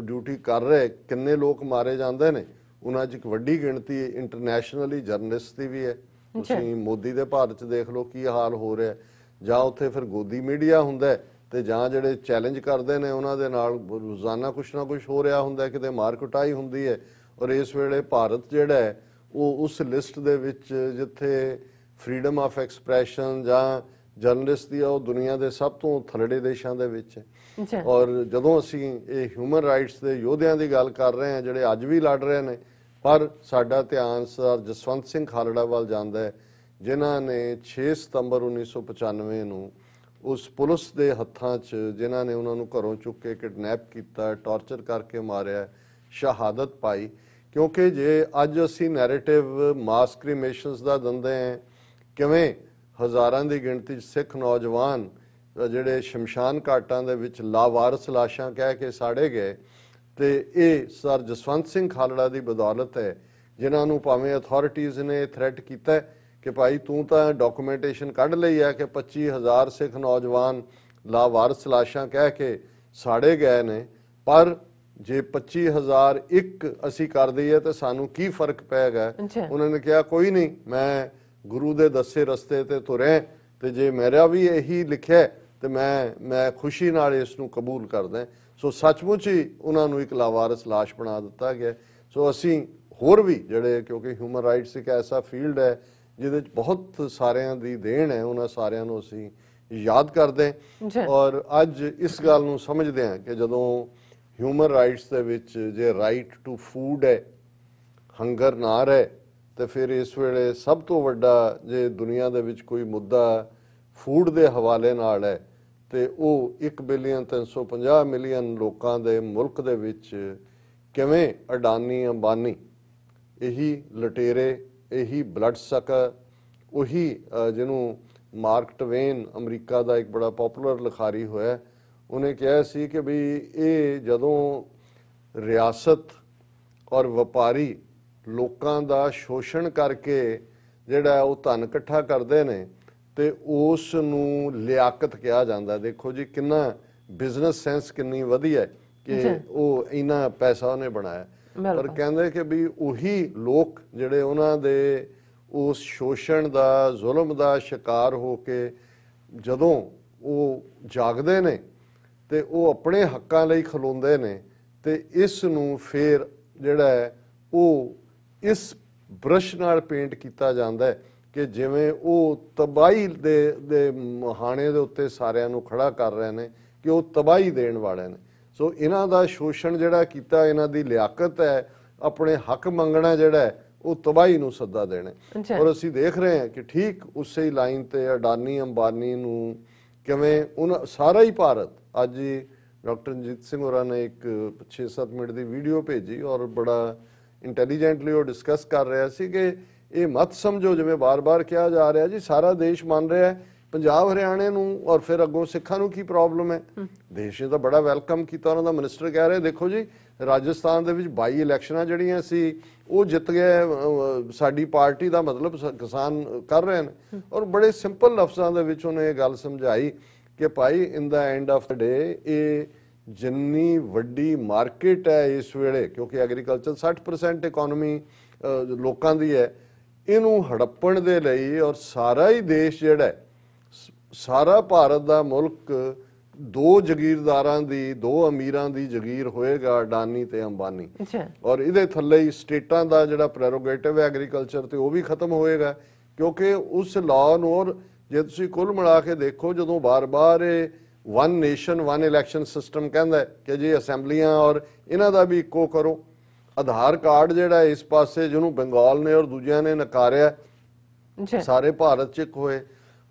ਡਿਊਟੀ ਕਰ ਰਹੇ ਕਿੰਨੇ ਲੋਕ ਮਾਰੇ ਜਾਂਦੇ ਨੇ, ਉਹਨਾਂ 'ਚ ਇੱਕ ਵੱਡੀ ਗਿਣਤੀ ਇੰਟਰਨੈਸ਼ਨਲੀ ਜਰਨਲਿਸਟ ਦੀ ਵੀ ਹੈ। ਤੁਸੀਂ ਮੋਦੀ ਦੇ ਭਾਰਤ 'ਚ ਦੇਖ ਲਓ ਕੀ ਹਾਲ ਹੋ ਰਿਹਾ, ਜਾਂ ਉੱਥੇ ਫਿਰ ਗੋਦੀ ਮੀਡੀਆ ਹੁੰਦਾ ਤੇ ਜਾਂ ਜਿਹੜੇ ਚੈਲੰਜ ਕਰਦੇ ਨੇ ਉਹਨਾਂ ਦੇ ਨਾਲ ਰੋਜ਼ਾਨਾ ਕੁਛ ਨਾ ਕੁਛ ਹੋ ਰਿਹਾ ਹੁੰਦਾ, ਕਿਤੇ ਮਾਰ ਕੁਟਾਈ ਹੁੰਦੀ ਹੈ। ਔਰ ਇਸ ਵੇਲੇ ਭਾਰਤ ਜਿਹੜਾ ਹੈ ਉਹ ਉਸ ਲਿਸਟ ਦੇ ਵਿੱਚ ਜਿੱਥੇ ਫਰੀडम ਆਫ ਐਕਸਪ੍ਰੈਸ਼ਨ ਜਾਂ ਜਰਨਲਿਸਟ ਦੀ ਉਹ ਦੁਨੀਆ ਦੇ ਸਭ ਤੋਂ ਥੱਲੜੇ ਦੇਸ਼ਾਂ ਦੇ ਵਿੱਚ ਹੈ। ਔਰ ਜਦੋਂ ਅਸੀਂ ਇਹ ਹਿਊਮਨ ਰਾਈਟਸ ਦੇ ਯੋਧਿਆਂ ਦੀ ਗੱਲ ਕਰ ਰਹੇ ਹਾਂ ਜਿਹੜੇ ਅੱਜ ਵੀ ਲੜ ਰਹੇ ਨੇ, ਪਰ ਸਾਡਾ ਧਿਆਨ ਸਰ ਜਸਵੰਤ ਸਿੰਘ ਖਾਲੜਾ ਵੱਲ ਜਾਂਦਾ ਹੈ, ਜਿਨ੍ਹਾਂ ਨੇ 6 ਸਤੰਬਰ 1995 ਨੂੰ ਉਸ ਪੁਲਿਸ ਦੇ ਹੱਥਾਂ 'ਚ ਜਿਨ੍ਹਾਂ ਨੇ ਉਹਨਾਂ ਨੂੰ ਘਰੋਂ ਚੁੱਕ ਕੇ ਕਿਡਨੈਪ ਕੀਤਾ, ਟਾਰਚਰ ਕਰਕੇ ਮਾਰਿਆ, ਸ਼ਹਾਦਤ ਪਾਈ। ਕਿਉਂਕਿ ਜੇ ਅੱਜ ਅਸੀਂ ਨੈਰੇਟਿਵ ਮਾਸ ਕ੍ਰੀਮੇਸ਼ਨਸ ਦਾ ਦਿੰਦੇ ਹਾਂ, ਕਿਵੇਂ ਹਜ਼ਾਰਾਂ ਦੀ ਗਿਣਤੀ 'ਚ ਸਿੱਖ ਨੌਜਵਾਨ ਜਿਹੜੇ ਸ਼ਮਸ਼ਾਨ ਘਾਟਾਂ ਦੇ ਵਿੱਚ ਲਾਵਾਰਸ ਲਾਸ਼ਾਂ ਕਹਿ ਕੇ ਸਾੜੇ ਗਏ, ਤੇ ਇਹ ਸਰ ਜਸਵੰਤ ਸਿੰਘ ਖਾਲੜਾ ਦੀ ਬਦੌਲਤ ਹੈ, ਜਿਨ੍ਹਾਂ ਨੂੰ ਭਾਵੇਂ ਅਥਾਰਟੀਜ਼ ਨੇ ਥ੍ਰੈਟ ਕੀਤਾ ਕਿ ਭਾਈ ਤੂੰ ਤਾਂ ਡਾਕੂਮੈਂਟੇਸ਼ਨ ਕੱਢ ਲਈ ਹੈ ਕਿ 25,000 ਸਿੱਖ ਨੌਜਵਾਨ ਲਾਵਾਰਸ ਲਾਸ਼ਾਂ ਕਹਿ ਕੇ ਸਾੜੇ ਗਏ ਨੇ, ਪਰ ਜੇ 25,001 ਅਸੀਂ ਕਰ ਦਈਏ ਤਾਂ ਸਾਨੂੰ ਕੀ ਫਰਕ ਪੈਗਾ। ਉਹਨਾਂ ਨੇ ਕਿਹਾ ਕੋਈ ਨਹੀਂ, ਮੈਂ ਗੁਰੂ ਦੇ ਦੱਸੇ ਰਸਤੇ ਤੇ ਤੁਰਿਆ, ਤੇ ਜੇ ਮੇਰਾ ਵੀ ਇਹੀ ਲਿਖਿਆ ਤੇ ਮੈਂ ਖੁਸ਼ੀ ਨਾਲ ਇਸ ਨੂੰ ਕਬੂਲ ਕਰਦਾ। ਸੋ ਸੱਚਮੁੱਚ ਹੀ ਉਹਨਾਂ ਨੂੰ ਇੱਕ ਲਾਵਾਰਸ ਲਾਸ਼ ਬਣਾ ਦਿੱਤਾ ਗਿਆ। ਸੋ ਅਸੀਂ ਹੋਰ ਵੀ ਜਿਹੜੇ, ਕਿਉਂਕਿ ਹਿਊਮਨ ਰਾਈਟਸ ਇੱਕ ਐਸਾ ਫੀਲਡ ਹੈ ਜਿਹਦੇ 'ਚ ਬਹੁਤ ਸਾਰਿਆਂ ਦੀ ਦੇਣ ਹੈ, ਉਹਨਾਂ ਸਾਰਿਆਂ ਨੂੰ ਅਸੀਂ ਯਾਦ ਕਰਦੇ ਔਰ ਅੱਜ ਇਸ ਗੱਲ ਨੂੰ ਸਮਝਦੇ ਹਾਂ ਕਿ ਜਦੋਂ ਹਿਊਮਨ ਰਾਈਟਸ ਦੇ ਵਿੱਚ ਜੇ ਰਾਈਟ ਟੂ ਫੂਡ ਹੈ, ਹੰਗਰ ਨਾ ਰਹੇ, ਤੇ ਫਿਰ ਇਸ ਵੇਲੇ ਸਭ ਤੋਂ ਵੱਡਾ ਜੇ ਦੁਨੀਆ ਦੇ ਵਿੱਚ ਕੋਈ ਮੁੱਦਾ ਫੂਡ ਦੇ ਹਵਾਲੇ ਨਾਲ ਹੈ ਤੇ ਉਹ 1,350,000,000 ਲੋਕਾਂ ਦੇ ਮੁਲਕ ਦੇ ਵਿੱਚ ਕਿਵੇਂ ਅਡਾਨੀ ਅੰਬਾਨੀ, ਇਹੀ ਲਟੇਰੇ, ਇਹੀ ਬਲੱਡ ਸਕਰ, ਉਹੀ ਜਿਹਨੂੰ ਮਾਰਕ ਟਵੇਨ ਅਮਰੀਕਾ ਦਾ ਇੱਕ ਬੜਾ ਪਪੂਲਰ ਲਿਖਾਰੀ ਹੋਇਆ, ਉਹਨੇ ਕਿਹਾ ਸੀ ਕਿ ਵੀ ਇਹ ਜਦੋਂ ਰਿਆਸਤ ਔਰ ਵਪਾਰੀ ਲੋਕਾਂ ਦਾ ਸ਼ੋਸ਼ਣ ਕਰਕੇ ਜਿਹੜਾ ਉਹ ਧਨ ਇਕੱਠਾ ਕਰਦੇ ਨੇ ਤੇ ਉਸ ਨੂੰ ਲਿਆਕਤ ਕਿਹਾ ਜਾਂਦਾ। ਦੇਖੋ ਜੀ ਕਿੰਨਾ ਬਿਜ਼ਨਸ ਸੈਂਸ ਕਿੰਨੀ ਵਧੀਆ ਕਿ ਉਹ ਇੰਨਾ ਪੈਸਾ ਉਹਨੇ ਬਣਾਇਆ। ਪਰ ਕਹਿੰਦੇ ਕਿ ਵੀ ਉਹੀ ਲੋਕ ਜਿਹੜੇ ਉਹਨਾਂ ਦੇ ਉਸ ਸ਼ੋਸ਼ਣ ਦਾ, ਜ਼ੁਲਮ ਦਾ ਸ਼ਿਕਾਰ ਹੋ ਕੇ ਜਦੋਂ ਉਹ ਜਾਗਦੇ ਨੇ ਤੇ ਉਹ ਆਪਣੇ ਹੱਕਾਂ ਲਈ ਖਲੋਂਦੇ ਨੇ, ਤੇ ਇਸ ਨੂੰ ਫਿਰ ਜਿਹੜਾ ਹੈ ਉਹ ਇਸ ਬ੍ਰਸ਼ ਨਾਲ ਪੇਂਟ ਕੀਤਾ ਜਾਂਦਾ ਹੈ ਕਿ ਜਿਵੇਂ ਉਹ ਤਬਾਹੀ ਦੇ ਮੁਹਾਣੇ ਦੇ ਉੱਤੇ ਸਾਰਿਆਂ ਨੂੰ ਖੜਾ ਕਰ ਰਹੇ ਨੇ ਕਿ ਉਹ ਤਬਾਹੀ ਦੇਣ ਵਾਲੇ ਨੇ। ਸੋ ਇਹਨਾਂ ਦਾ ਸ਼ੋਸ਼ਣ ਜਿਹੜਾ ਕੀਤਾ, ਇਹਨਾਂ ਦੀ ਲਿਆਕਤ ਹੈ ਆਪਣੇ ਹੱਕ ਮੰਗਣਾ ਜਿਹੜਾ ਉਹ ਤਬਾਹੀ ਨੂੰ ਸੱਦਾ ਦੇਣਾ। ਔਰ ਅਸੀਂ ਦੇਖ ਰਹੇ ਹਾਂ ਕਿ ਠੀਕ ਉਸੇ ਹੀ ਲਾਈਨ ਤੇ ਅਡਾਨੀ ਅੰਬਾਨੀ ਨੂੰ ਕਿਵੇਂ ਉਹਨਾਂ ਸਾਰਾ ਹੀ ਭਾਰਤ ਅੱਜ ਹੀ ਡਾਕਟਰ ਰਣਜੀਤ ਸਿੰਘ ਹੋਰਾਂ ਨੇ ਇੱਕ 6-7 ਮਿੰਟ ਦੀ ਵੀਡੀਓ ਭੇਜੀ ਔਰ ਬੜਾ ਇੰਟੈਲੀਜੈਂਟਲੀ ਉਹ ਡਿਸਕਸ ਕਰ ਰਿਹਾ ਸੀ ਕਿ ਇਹ ਮਤ ਸਮਝੋ ਜਿਵੇਂ ਬਾਰ-ਬਾਰ ਕਿਹਾ ਜਾ ਰਿਹਾ ਜੀ ਸਾਰਾ ਦੇਸ਼ ਮੰਨ ਰਿਹਾ ਹੈ ਪੰਜਾਬ ਹਰਿਆਣੇ ਨੂੰ ਔਰ ਫਿਰ ਅੱਗੋਂ ਸਿੱਖਾਂ ਨੂੰ ਕੀ ਪ੍ਰੋਬਲਮ ਹੈ। ਦੇਸ਼ ਨੇ ਤਾਂ ਬੜਾ ਵੈਲਕਮ ਕੀਤਾ। ਉਹਨਾਂ ਦਾ ਮਿਨਿਸਟਰ ਕਹਿ ਰਿਹਾ ਦੇਖੋ ਜੀ ਰਾਜਸਥਾਨ ਦੇ ਵਿੱਚ 22 ਇਲੈਕਸ਼ਨਾਂ ਜਿਹੜੀਆਂ ਸੀ ਉਹ ਜਿੱਤ ਗਏ ਸਾਡੀ ਪਾਰਟੀ ਦਾ ਮਤਲਬ ਕਿਸਾਨ ਕਰ ਰਹੇ ਨੇ। ਔਰ ਬੜੇ ਸਿੰਪਲ ਲਫ਼ਜ਼ਾਂ ਦੇ ਵਿੱਚ ਉਹਨੇ ਇਹ ਗੱਲ ਸਮਝਾਈ ਕਿ ਭਾਈ ਇਨ ਦਾ ਐਂਡ ਆਫ ਦ ਡੇ ਇਹ ਜਿੰਨੀ ਵੱਡੀ ਮਾਰਕੀਟ ਹੈ ਇਸ ਵੇਲੇ, ਕਿਉਂਕਿ ਐਗਰੀਕਲਚਰ 60% ਇਕਨੋਮੀ ਲੋਕਾਂ ਦੀ ਹੈ, ਇਹਨੂੰ ਹੜੱਪਣ ਦੇ ਲਈ ਔਰ ਸਾਰਾ ਹੀ ਦੇਸ਼ ਜਿਹੜਾ ਸਾਰਾ ਭਾਰਤ ਦਾ ਮੁਲਕ ਦੋ ਜਾਗੀਰਦਾਰਾਂ ਦੀ, ਦੋ ਅਮੀਰਾਂ ਦੀ ਜਾਗੀਰ ਹੋਏਗਾ, ਅਡਾਨੀ ਤੇ ਅੰਬਾਨੀ। ਔਰ ਇਹਦੇ ਥੱਲੇ ਹੀ ਸਟੇਟਾਂ ਦਾ ਜਿਹੜਾ ਪ੍ਰੈਰੋਗੇਟਿਵ ਹੈ ਐਗਰੀਕਲਚਰ ਤੇ ਉਹ ਵੀ ਖਤਮ ਹੋਏਗਾ, ਕਿਉਂਕਿ ਉਸ ਲਾਅ ਨੂੰ ਔਰ ਜੇ ਤੁਸੀਂ ਕੁੱਲ ਮਿਲਾ ਕੇ ਦੇਖੋ, ਜਦੋਂ ਬਾਰ-ਬਾਰ ਇਹ one nation one election system ਕਹਿੰਦਾ ਹੈ ਕਿ ਜੀ ਅਸੈਂਬਲੀਆਂ ਔਰ ਇਹਨਾਂ ਦਾ ਵੀ ਇੱਕੋ ਕਰੋ, ਆਧਾਰ ਕਾਰਡ ਜਿਹੜਾ ਇਸ ਪਾਸੇ ਜਿਹਨੂੰ ਬੰਗਾਲ ਨੇ ਔਰ ਦੂਜਿਆਂ ਨੇ ਨਕਾਰਿਆ, ਸਾਰੇ ਭਾਰਤ 'ਚ ਇੱਕ ਹੋਏ,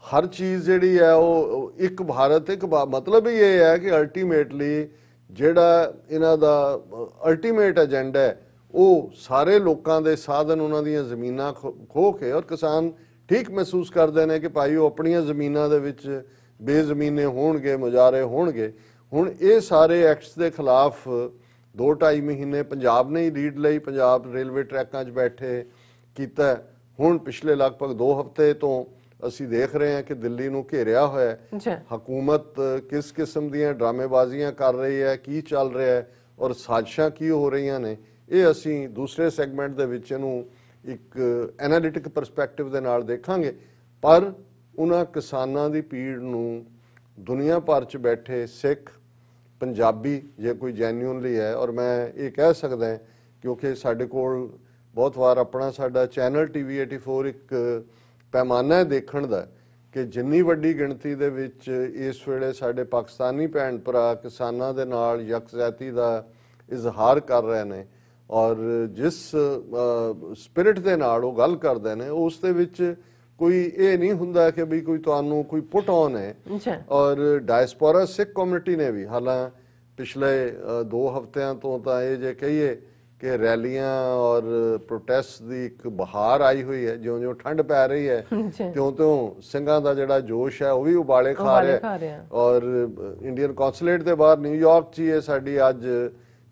ਹਰ ਚੀਜ਼ ਜਿਹੜੀ ਹੈ ਉਹ ਇੱਕ ਭਾਰਤ ਇੱਕ ਮਤਲਬ ਹੀ ਇਹ ਹੈ ਕਿ ਅਲਟੀਮੇਟਲੀ ਜਿਹੜਾ ਇਹਨਾਂ ਦਾ ਅਲਟੀਮੇਟ ਏਜੰਡਾ ਹੈ ਉਹ ਸਾਰੇ ਲੋਕਾਂ ਦੇ ਸਾਧਨ, ਉਹਨਾਂ ਦੀਆਂ ਜ਼ਮੀਨਾਂ ਖੋਹ ਕੇ, ਔਰ ਕਿਸਾਨ ਠੀਕ ਮਹਿਸੂਸ ਕਰਦੇ ਨੇ ਕਿ ਭਾਈ ਉਹ ਆਪਣੀਆਂ ਜ਼ਮੀਨਾਂ ਦੇ ਵਿੱਚ ਬੇਜ਼ਮੀਨੇ ਹੋਣਗੇ, ਮੁਜ਼ਾਰੇ ਹੋਣਗੇ। ਹੁਣ ਇਹ ਸਾਰੇ ਐਕਟਸ ਦੇ ਖਿਲਾਫ 2-2.5 ਮਹੀਨੇ ਪੰਜਾਬ ਨੇ ਹੀ ਲੀਡ ਲਈ, ਪੰਜਾਬ ਰੇਲਵੇ ਟਰੈਕਾਂ 'ਚ ਬੈਠੇ ਕੀਤਾ। ਹੁਣ ਪਿਛਲੇ ਲਗਭਗ 2 ਹਫ਼ਤੇ ਤੋਂ ਅਸੀਂ ਦੇਖ ਰਹੇ ਹਾਂ ਕਿ ਦਿੱਲੀ ਨੂੰ ਘੇਰਿਆ ਹੋਇਆ ਹੈ। ਹਕੂਮਤ ਕਿਸ ਕਿਸਮ ਦੀਆਂ ਡਰਾਮੇਬਾਜ਼ੀਆਂ ਕਰ ਰਹੀ ਹੈ, ਕੀ ਚੱਲ ਰਿਹਾ ਹੈ ਔਰ ਸਾਜ਼ਿਸ਼ਾਂ ਕੀ ਹੋ ਰਹੀਆਂ ਨੇ, ਇਹ ਅਸੀਂ ਦੂਸਰੇ ਸੈਗਮੈਂਟ ਦੇ ਵਿੱਚ ਇਹਨੂੰ ਇੱਕ ਐਨਾਲਿਟਿਕ ਪਰਸਪੈਕਟਿਵ ਦੇ ਨਾਲ ਦੇਖਾਂਗੇ। ਪਰ ਉਹਨਾਂ ਕਿਸਾਨਾਂ ਦੀ ਪੀੜ ਨੂੰ ਦੁਨੀਆ ਭਰ 'ਚ ਬੈਠੇ ਸਿੱਖ, ਪੰਜਾਬੀ ਜੇ ਕੋਈ ਜੈਨੂਇਨਲੀ ਹੈ, ਔਰ ਮੈਂ ਇਹ ਕਹਿ ਸਕਦਾ ਹਾਂ ਕਿਉਂਕਿ ਸਾਡੇ ਕੋਲ ਬਹੁਤ ਵਾਰ ਆਪਣਾ ਸਾਡਾ ਚੈਨਲ TV 84 ਇੱਕ ਪੈਮਾਨਾ ਹੈ ਦੇਖਣ ਦਾ ਕਿ ਜਿੰਨੀ ਵੱਡੀ ਗਿਣਤੀ ਦੇ ਵਿੱਚ ਇਸ ਵੇਲੇ ਸਾਡੇ ਪਾਕਿਸਤਾਨੀ ਭੈਣ ਭਰਾ ਕਿਸਾਨਾਂ ਦੇ ਨਾਲ ਯਕਜ਼ਾਤੀ ਦਾ ਇਜ਼ਹਾਰ ਕਰ ਰਹੇ ਨੇ ਔਰ ਜਿਸ ਸਪਿਰਿਟ ਦੇ ਨਾਲ ਉਹ ਗੱਲ ਕਰਦੇ ਨੇ ਉਸ ਦੇ ਵਿੱਚ ਕੋਈ ਇਹ ਨਹੀਂ ਹੁੰਦਾ ਕਿ ਵੀ ਕੋਈ ਤੁਹਾਨੂੰ ਕੋਈ ਪੁੱਟ ਔਨ ਹੈ। ਔਰ ਡਾਇਸਪੋਰਾ ਸਿੱਖ ਕਮਿਊਨਿਟੀ ਨੇ ਵੀ ਹਾਲਾਂ ਪਿਛਲੇ 2 ਹਫ਼ਤਿਆਂ ਤੋਂ ਤਾਂ ਇਹ ਜੇ ਕਹੀਏ ਕਿ ਰੈਲੀਆਂ ਔਰ ਪ੍ਰੋਟੈਸਟ ਦੀ ਇੱਕ ਬਹਾਰ ਆਈ ਹੋਈ ਹੈ। ਜਿਉਂ-ਜਿਉਂ ਠੰਡ ਪੈ ਰਹੀ ਹੈ ਤਿਉਂ-ਤਿਉਂ ਸਿੰਘਾਂ ਦਾ ਜਿਹੜਾ ਜੋਸ਼ ਹੈ ਉਹ ਵੀ ਉਬਾਲੇ ਖਾ ਰਿਹਾ। ਔਰ ਇੰਡੀਅਨ ਕੌਂਸੂਲੇਟ ਦੇ ਬਾਹਰ ਨਿਊਯਾਰਕ 'ਚ ਇਹ ਸਾਡੀ ਅੱਜ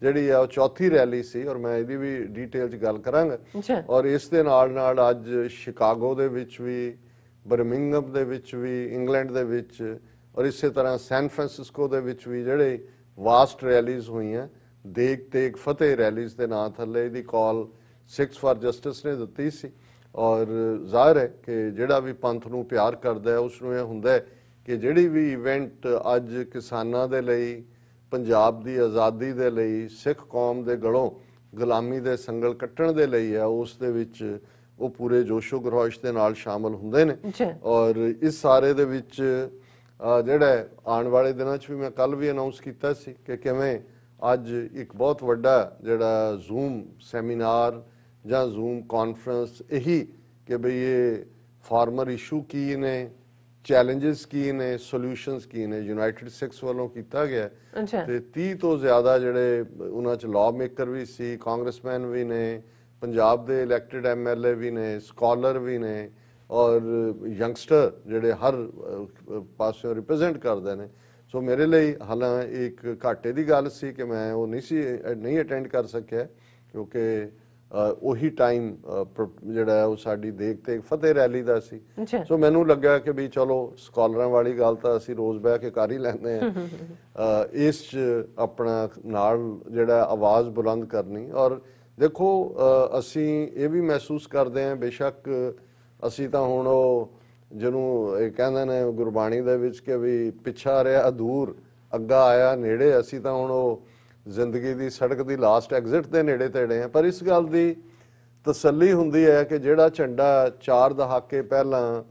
ਜਿਹੜੀ ਆ ਉਹ ਚੌਥੀ ਰੈਲੀ ਸੀ ਔਰ ਮੈਂ ਇਹਦੀ ਵੀ ਡੀਟੇਲ 'ਚ ਗੱਲ ਕਰਾਂਗਾ। ਔਰ ਇਸ ਦੇ ਨਾਲ ਅੱਜ ਸ਼ਿਕਾਗੋ ਦੇ ਵਿੱਚ ਵੀ, ਬਰਮਿੰਗਮ ਦੇ ਵਿੱਚ ਵੀ, ਇੰਗਲੈਂਡ ਦੇ ਵਿੱਚ ਔਰ ਇਸੇ ਤਰ੍ਹਾਂ ਸੈਨ ਫਰਾਂਸਿਸਕੋ ਦੇ ਵਿੱਚ ਵੀ ਜਿਹੜੇ ਵਾਸਟ ਰੈਲੀਜ਼ ਹੋਈਆਂ, ਦੇਗ ਤੇਗ ਫਤਿਹ ਰੈਲੀਜ਼ ਦੇ ਨਾਂ ਥੱਲੇ ਇਹਦੀ ਕਾਲ ਸਿੱਖਸ ਫਾਰ ਜਸਟਿਸ ਨੇ ਦਿੱਤੀ ਸੀ। ਔਰ ਜ਼ਾਹਿਰ ਹੈ ਕਿ ਜਿਹੜਾ ਵੀ ਪੰਥ ਨੂੰ ਪਿਆਰ ਕਰਦਾ ਹੈ ਉਸ ਨੂੰ ਇਹ ਹੁੰਦਾ ਹੈ ਕਿ ਜਿਹੜੀ ਵੀ ਇਵੈਂਟ ਅੱਜ ਕਿਸਾਨਾਂ ਦੇ ਲਈ, ਪੰਜਾਬ ਦੀ ਆਜ਼ਾਦੀ ਦੇ ਲਈ, ਸਿੱਖ ਕੌਮ ਦੇ ਗਲੋਂ ਗੁਲਾਮੀ ਦੇ ਸੰਗਲ ਕੱਟਣ ਦੇ ਲਈ ਹੈ, ਉਸ ਦੇ ਵਿੱਚ ਉਹ ਪੂਰੇ ਜੋਸ਼ੋ ਖਰੋਸ਼ ਦੇ ਨਾਲ ਸ਼ਾਮਲ ਹੁੰਦੇ ਨੇ। ਔਰ ਇਸ ਸਾਰੇ ਦੇ ਵਿੱਚ ਜਿਹੜਾ ਆਉਣ ਵਾਲੇ ਦਿਨਾਂ 'ਚ ਵੀ ਮੈਂ ਕੱਲ ਵੀ ਅਨਾਉਂਸ ਕੀਤਾ ਸੀ ਕਿ ਕਿਵੇਂ ਅੱਜ ਇੱਕ ਬਹੁਤ ਵੱਡਾ ਜਿਹੜਾ ਜ਼ੂਮ ਸੈਮੀਨਾਰ ਜਾਂ ਜ਼ੂਮ ਕਾਨਫਰੰਸ ਇਹੀ ਕਿ ਬਈ ਇਹ ਫਾਰਮਰ ਇਸ਼ੂ ਕੀ ਨੇ, ਚੈਲੰਜਸ ਕੀ ਨੇ, ਸੋਲੂਸ਼ਨਸ ਕੀ ਨੇ, ਯੂਨਾਈਟਿਡ ਸਿੱਖਸ ਵੱਲੋਂ ਕੀਤਾ ਗਿਆ ਤੇ 30 ਤੋਂ ਜ਼ਿਆਦਾ ਜਿਹੜੇ ਉਹਨਾਂ 'ਚ ਲਾਅ ਮੇਕਰ ਵੀ ਸੀ, ਕਾਂਗਰਸਮੈਨ ਵੀ ਨੇ, ਪੰਜਾਬ ਦੇ ਇਲੈਕਟਿਡ MLA ਵੀ ਨੇ, ਸਕਾਲਰ ਵੀ ਨੇ ਔਰ ਯੰਗਸਟਰ ਜਿਹੜੇ ਹਰ ਪਾਸਿਓਂ ਰਿਪਰੈਜ਼ੈਂਟ ਕਰਦੇ ਨੇ। ਸੋ ਮੇਰੇ ਲਈ ਹਾਲਾਂ ਇੱਕ ਘਾਟੇ ਦੀ ਗੱਲ ਸੀ ਕਿ ਮੈਂ ਉਹ ਨਹੀਂ ਅਟੈਂਡ ਕਰ ਸਕਿਆ ਕਿਉਂਕਿ ਉਹੀ ਟਾਈਮ ਜਿਹੜਾ ਉਹ ਸਾਡੀ ਦੇਗ ਤੇ ਫਤਿਹ ਰੈਲੀ ਦਾ ਸੀ। ਸੋ ਮੈਨੂੰ ਲੱਗਾ ਕਿ ਵੀ ਚਲੋ ਸਕਾਲਰਾਂ ਵਾਲੀ ਗੱਲ ਤਾਂ ਅਸੀਂ ਰੋਜ਼ ਬਹਿ ਕੇ ਕਰ ਹੀ ਲੈਂਦੇ ਹਾਂ, ਇਸ 'ਚ ਆਪਣਾ ਨਾਲ ਜਿਹੜਾ ਆਵਾਜ਼ ਬੁਲੰਦ ਕਰਨੀ। ਔਰ ਦੇਖੋ ਅਸੀਂ ਇਹ ਵੀ ਮਹਿਸੂਸ ਕਰਦੇ ਹਾਂ, ਬੇਸ਼ੱਕ ਅਸੀਂ ਤਾਂ ਹੁਣ ਉਹ ਜਿਹਨੂੰ ਇਹ ਕਹਿੰਦੇ ਨੇ ਗੁਰਬਾਣੀ ਦੇ ਵਿੱਚ ਕਿ ਵੀ ਪਿੱਛਾ ਰਿਹਾ ਦੂਰ, ਅੱਗਾ ਆਇਆ ਨੇੜੇ, ਅਸੀਂ ਤਾਂ ਹੁਣ ਉਹ ਜ਼ਿੰਦਗੀ ਦੀ ਸੜਕ ਦੀ ਲਾਸਟ ਐਗਜ਼ਿਟ ਦੇ ਨੇੜੇ ਤੇੜੇ ਆ। ਪਰ ਇਸ ਗੱਲ ਦੀ ਤਸੱਲੀ ਹੁੰਦੀ ਹੈ ਕਿ ਜਿਹੜਾ ਝੰਡਾ 4 ਦਹਾਕੇ ਪਹਿਲਾਂ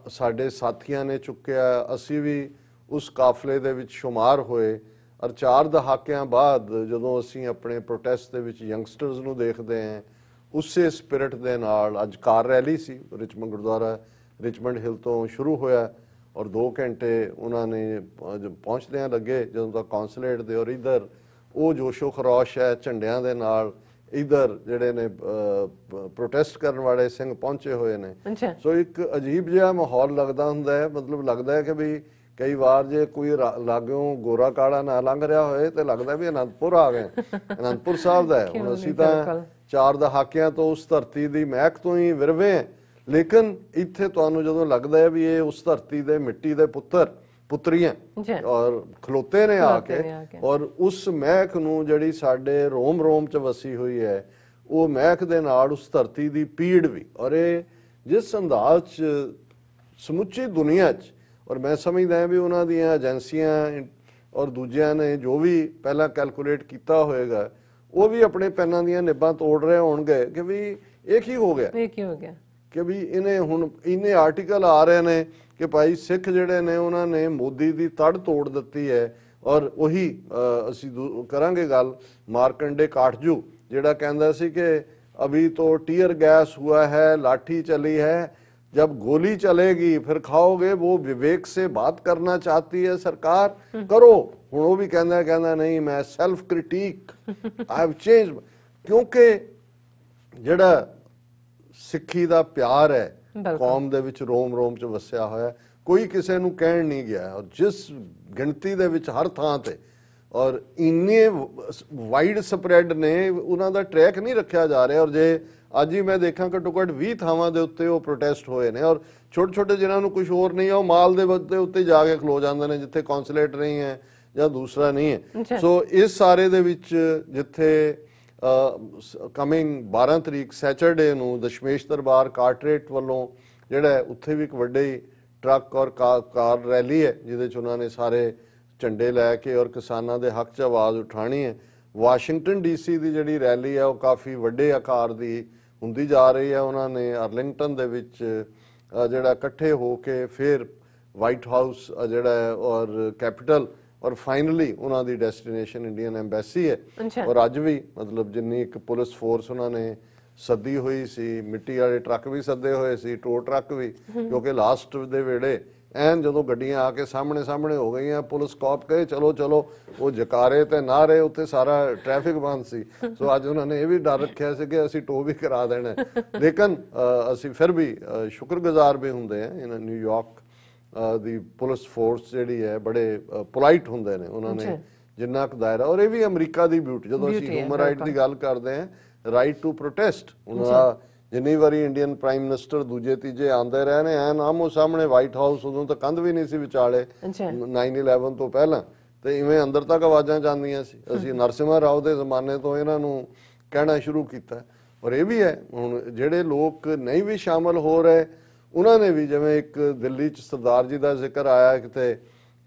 ਸਾਡੇ ਸਾਥੀਆਂ ਨੇ ਚੁੱਕਿਆ, ਅਸੀਂ ਵੀ ਉਸ ਕਾਫਲੇ ਦੇ ਵਿੱਚ ਸ਼ੁਮਾਰ ਹੋਏ ਔਰ 4 ਦਹਾਕਿਆਂ ਬਾਅਦ ਜਦੋਂ ਅਸੀਂ ਆਪਣੇ ਪ੍ਰੋਟੈਸਟ ਦੇ ਵਿੱਚ ਯੰਗਸਟਰਸ ਨੂੰ ਦੇਖਦੇ ਹਾਂ, ਉਸੇ ਸਪਿਰਿਟ ਦੇ ਨਾਲ ਅੱਜ ਕਾਰ ਰੈਲੀ ਸੀ ਰਿਚਮੰਡ ਗੁਰਦੁਆਰਾ ਰਿਚਮੰਡ ਹਿੱਲ ਤੋਂ ਸ਼ੁਰੂ ਹੋਇਆ ਔਰ 2 ਘੰਟੇ ਉਹਨਾਂ ਨੇ ਪਹੁੰਚਦਿਆਂ ਲੱਗੇ ਜਦੋਂ ਤੱਕ ਕੌਂਸੂਲੇਟ ਦੇ। ਔਰ ਇੱਧਰ ਉਹ ਜੋਸ਼ੋ ਖਰੋਸ਼ ਹੈ ਝੰਡਿਆਂ ਦੇ ਨਾਲ, ਇੱਧਰ ਜਿਹੜੇ ਨੇ ਪ੍ਰੋਟੈਸਟ ਕਰਨ ਵਾਲੇ ਸਿੰਘ ਪਹੁੰਚੇ ਹੋਏ ਨੇ। ਸੋ ਇੱਕ ਅਜੀਬ ਜਿਹਾ ਮਾਹੌਲ ਲੱਗਦਾ ਹੁੰਦਾ ਹੈ, ਮਤਲਬ ਲੱਗਦਾ ਹੈ ਕਿ ਵੀ ਕਈ ਵਾਰ ਜੇ ਕੋਈ ਲਾਗਿਓਂ ਗੋਰਾ ਕਾਲਾ ਨਾ ਲੰਘ ਰਿਹਾ ਹੋਏ ਤੇ ਲੱਗਦਾ ਵੀ ਅਨੰਦਪੁਰ ਆ ਗਏ, ਅਨੰਦਪੁਰ ਸਾਹਿਬ ਦਾ ਹੈ। ਹੁਣ ਅਸੀਂ ਤਾਂ 4 ਦਹਾਕਿਆਂ ਤੋਂ ਉਸ ਧਰਤੀ ਦੀ ਮਹਿਕ ਤੋਂ ਹੀ ਵਿਰਵੇ ਹਾਂ, ਲੇਕਿਨ ਇੱਥੇ ਤੁਹਾਨੂੰ ਜਦੋਂ ਲੱਗਦਾ ਹੈ ਵੀ ਇਹ ਉਸ ਧਰਤੀ ਦੇ ਮਿੱਟੀ ਦੇ ਪੁੱਤਰੀਆਂ ਔਰ ਖਲੋਤੇ ਨੇ ਆ ਕੇ ਔਰ ਉਸ ਮਹਿਕ ਨੂੰ ਜਿਹੜੀ ਸਾਡੇ ਰੋਮ ਰੋਮ 'ਚ ਵਸੀ ਹੋਈ ਹੈ, ਉਹ ਮਹਿਕ ਦੇ ਨਾਲ ਉਸ ਧਰਤੀ ਦੀ ਪੀੜ ਵੀ, ਔਰ ਇਹ ਜਿਸ ਅੰਦਾਜ਼ 'ਚ ਸਮੁੱਚੀ ਦੁਨੀਆ 'ਚ, ਔਰ ਮੈਂ ਸਮਝਦਾ ਵੀ ਉਹਨਾਂ ਦੀਆਂ ਏਜੰਸੀਆਂ ਔਰ ਦੂਜਿਆਂ ਨੇ ਜੋ ਵੀ ਪਹਿਲਾਂ ਕੈਲਕੂਲੇਟ ਕੀਤਾ ਹੋਏਗਾ ਉਹ ਵੀ ਆਪਣੇ ਪੈਨਾਂ ਦੀਆਂ ਨਿੱਬਾਂ ਤੋੜ ਰਹੇ ਹੋਣਗੇ ਕਿ ਵੀ ਇਹ ਕੀ ਹੋ ਗਿਆ ਕਿ ਵੀ ਇਹਨੇ ਹੁਣ ਇੰਨੇ ਆਰਟੀਕਲ ਆ ਰਹੇ ਨੇ ਕਿ ਭਾਈ ਸਿੱਖ ਜਿਹੜੇ ਨੇ ਉਹਨਾਂ ਨੇ ਮੋਦੀ ਦੀ ਤੜ ਤੋੜ ਦਿੱਤੀ ਹੈ। ਔਰ ਉਹੀ ਅਸੀਂ ਕਰਾਂਗੇ ਗੱਲ ਮਾਰਕੰਡੇ ਕਾਠਜੂ ਜਿਹੜਾ ਕਹਿੰਦਾ ਸੀ ਕਿ अभी तो टीयर गैस हुआ है, लाठी चली है, जब गोली चलेगी फिर खाओगे। वो विवेक से बात करना चाहती है सरकार, करो। हुण वो भी कहना नहीं मैं self critic I have change, क्योंकि ਜਿਹੜਾ ਸਿੱਖੀ ਦਾ ਪਿਆਰ ਹੈ ਕੌਮ ਦੇ ਵਿੱਚ ਰੋਮ ਰੋਮ ਚ ਵਸਿਆ ਹੋਇਆ, ਕੋਈ ਕਿਸੇ ਨੂੰ ਕਹਿਣ ਨਹੀਂ ਗਿਆ। ਔਰ ਜਿਸ ਗਿਣਤੀ ਦੇ ਵਿੱਚ ਹਰ ਥਾਂ ਤੇ ਔਰ ਇੰਨੇ ਵਾਈਡ ਸਪਰੈਡ ਨੇ, ਉਹਨਾਂ ਦਾ ਟਰੈਕ ਨਹੀਂ ਰੱਖਿਆ ਜਾ ਰਿਹਾ। ਔਰ ਜੇ ਅੱਜ ਹੀ ਮੈਂ ਦੇਖਾਂ ਘੱਟੋ ਘੱਟ 20 ਥਾਵਾਂ ਦੇ ਉੱਤੇ ਉਹ ਪ੍ਰੋਟੈਸਟ ਹੋਏ ਨੇ। ਔਰ ਛੋਟੇ ਛੋਟੇ ਜਿਨ੍ਹਾਂ ਨੂੰ ਕੁਝ ਹੋਰ ਨਹੀਂ ਆ ਉਹ ਮਾਲ ਦੇ ਉੱਤੇ ਜਾ ਕੇ ਖਲੋ ਜਾਂਦੇ ਨੇ ਜਿੱਥੇ ਕੌਂਸੂਲੇਟ ਨਹੀਂ ਹੈ ਜਾਂ ਦੂਸਰਾ ਨਹੀਂ ਹੈ। ਸੋ ਇਸ ਸਾਰੇ ਦੇ ਵਿੱਚ ਜਿੱਥੇ ਕਮਿੰਗ 12 ਤਰੀਕ ਸੈਚਰਡੇ ਨੂੰ ਦਸ਼ਮੇਸ਼ ਦਰਬਾਰ ਕਾਰਟਰੇਟ ਵੱਲੋਂ ਜਿਹੜਾ ਉੱਥੇ ਵੀ ਇੱਕ ਵੱਡੇ ਟਰੱਕ ਔਰ ਕਾਰ ਰੈਲੀ ਹੈ ਜਿਹਦੇ 'ਚ ਉਹਨਾਂ ਨੇ ਸਾਰੇ ਝੰਡੇ ਲੈ ਕੇ ਔਰ ਕਿਸਾਨਾਂ ਦੇ ਹੱਕ 'ਚ ਆਵਾਜ਼ ਉਠਾਣੀ ਹੈ। ਵਾਸ਼ਿੰਗਟਨ ਡੀਸੀ ਦੀ ਜਿਹੜੀ ਰੈਲੀ ਹੈ ਉਹ ਕਾਫੀ ਵੱਡੇ ਆਕਾਰ ਦੀ ਹੁੰਦੀ ਜਾ ਰਹੀ ਹੈ। ਉਹਨਾਂ ਨੇ ਅਰਲਿੰਗਟਨ ਦੇ ਵਿੱਚ ਜਿਹੜਾ ਇਕੱਠੇ ਹੋ ਕੇ ਫਿਰ ਵਾਈਟ ਹਾਊਸ ਜਿਹੜਾ ਹੈ ਔਰ ਕੈਪੀਟਲ ਔਰ ਫਾਈਨਲੀ ਉਹਨਾਂ ਦੀ ਡੈਸਟੀਨੇਸ਼ਨ ਇੰਡੀਅਨ ਐਮਬੈਸੀ ਹੈ। ਔਰ ਅੱਜ ਵੀ ਮਤਲਬ ਜਿੰਨੀ ਇੱਕ ਪੁਲਿਸ ਫੋਰਸ ਉਹਨਾਂ ਨੇ ਸੱਦੀ ਹੋਈ ਸੀ, ਮਿੱਟੀ ਵਾਲੇ ਟਰੱਕ ਵੀ ਸੱਦੇ ਹੋਏ ਸੀ, ਟੋ ਟਰੱਕ ਵੀ, ਕਿਉਂਕਿ ਲਾਸਟ ਦੇ ਵੇੜੇ ਐਨ ਜਦੋਂ ਗੱਡੀਆਂ ਆ ਕੇ ਸਾਹਮਣੇ ਹੋ ਗਈਆਂ ਪੁਲਿਸ ਕਾਪ ਕਹੇ ਚਲੋ ਚਲੋ, ਉਹ ਜਕਾਰੇ ਤੇ ਨਾਰੇ, ਉੱਤੇ ਸਾਰਾ ਟ੍ਰੈਫਿਕ ਬੰਦ ਸੀ। ਸੋ ਅੱਜ ਉਹਨਾਂ ਨੇ ਇਹ ਵੀ ਡਰ ਰੱਖਿਆ ਸੀ ਕਿ ਅਸੀਂ ਟੋ ਵੀ ਕਰਾ ਦੇਣਾ। ਲੇਕਿਨ ਅਸੀਂ ਫਿਰ ਵੀ ਸ਼ੁਕਰਗੁਜ਼ਾਰ ਵੀ ਹੁੰਦੇ ਆ ਇਹਨਾਂ ਨਿਊਯਾਰਕ ਦੀ ਪੁਲਿਸ ਫੋਰਸ ਜਿਹੜੀ ਹੈ ਬੜੇ ਪੋਲਾਈਟ ਹੁੰਦੇ ਨੇ, ਉਹਨਾਂ ਨੇ ਜਿੰਨਾ ਕੁ ਦਾਇਰਾ। ਔਰ ਇਹ ਵੀ ਅਮਰੀਕਾ ਦੀ ਬਿਊਟੀ, ਜਦੋਂ ਅਸੀਂ ਹਿਊਮਨ ਰਾਈਟ ਦੀ ਗੱਲ ਕਰਦੇ ਹਾਂ, ਰਾਈਟ ਟੂ ਪ੍ਰੋਟੈਸਟ, ਉਹਨਾਂ ਦਾ ਜਿੰਨੀ ਵਾਰੀ ਇੰਡੀਅਨ ਪ੍ਰਾਈਮ ਮਿਨਿਸਟਰ ਦੂਜੇ ਤੀਜੇ ਆਉਂਦੇ ਰਹੇ ਨੇ ਐਨ ਆਮੋ ਸਾਹਮਣੇ ਵਾਈਟ ਹਾਊਸ, ਉਦੋਂ ਤਾਂ ਕੰਧ ਵੀ ਨਹੀਂ ਸੀ ਵਿਚਾਲੇ 9/11 ਤੋਂ ਪਹਿਲਾਂ, ਤੇ ਇਵੇਂ ਅੰਦਰ ਤੱਕ ਆਵਾਜ਼ਾਂ ਜਾਂਦੀਆਂ ਸੀ। ਅਸੀਂ ਨਰਸਿਮਹਾ ਰਾਓ ਦੇ ਜ਼ਮਾਨੇ ਤੋਂ ਇਹਨਾਂ ਨੂੰ ਕਹਿਣਾ ਸ਼ੁਰੂ ਕੀਤਾ। ਔਰ ਇਹ ਵੀ ਹੈ ਹੁਣ ਜਿਹੜੇ ਲੋਕ ਨਹੀਂ ਵੀ ਸ਼ਾਮਲ ਹੋ ਰਹੇ ਉਹਨਾਂ ਨੇ ਵੀ, ਜਿਵੇਂ ਇੱਕ ਦਿੱਲੀ 'ਚ ਸਰਦਾਰ ਜੀ ਦਾ ਜ਼ਿਕਰ ਆਇਆ ਕਿਤੇ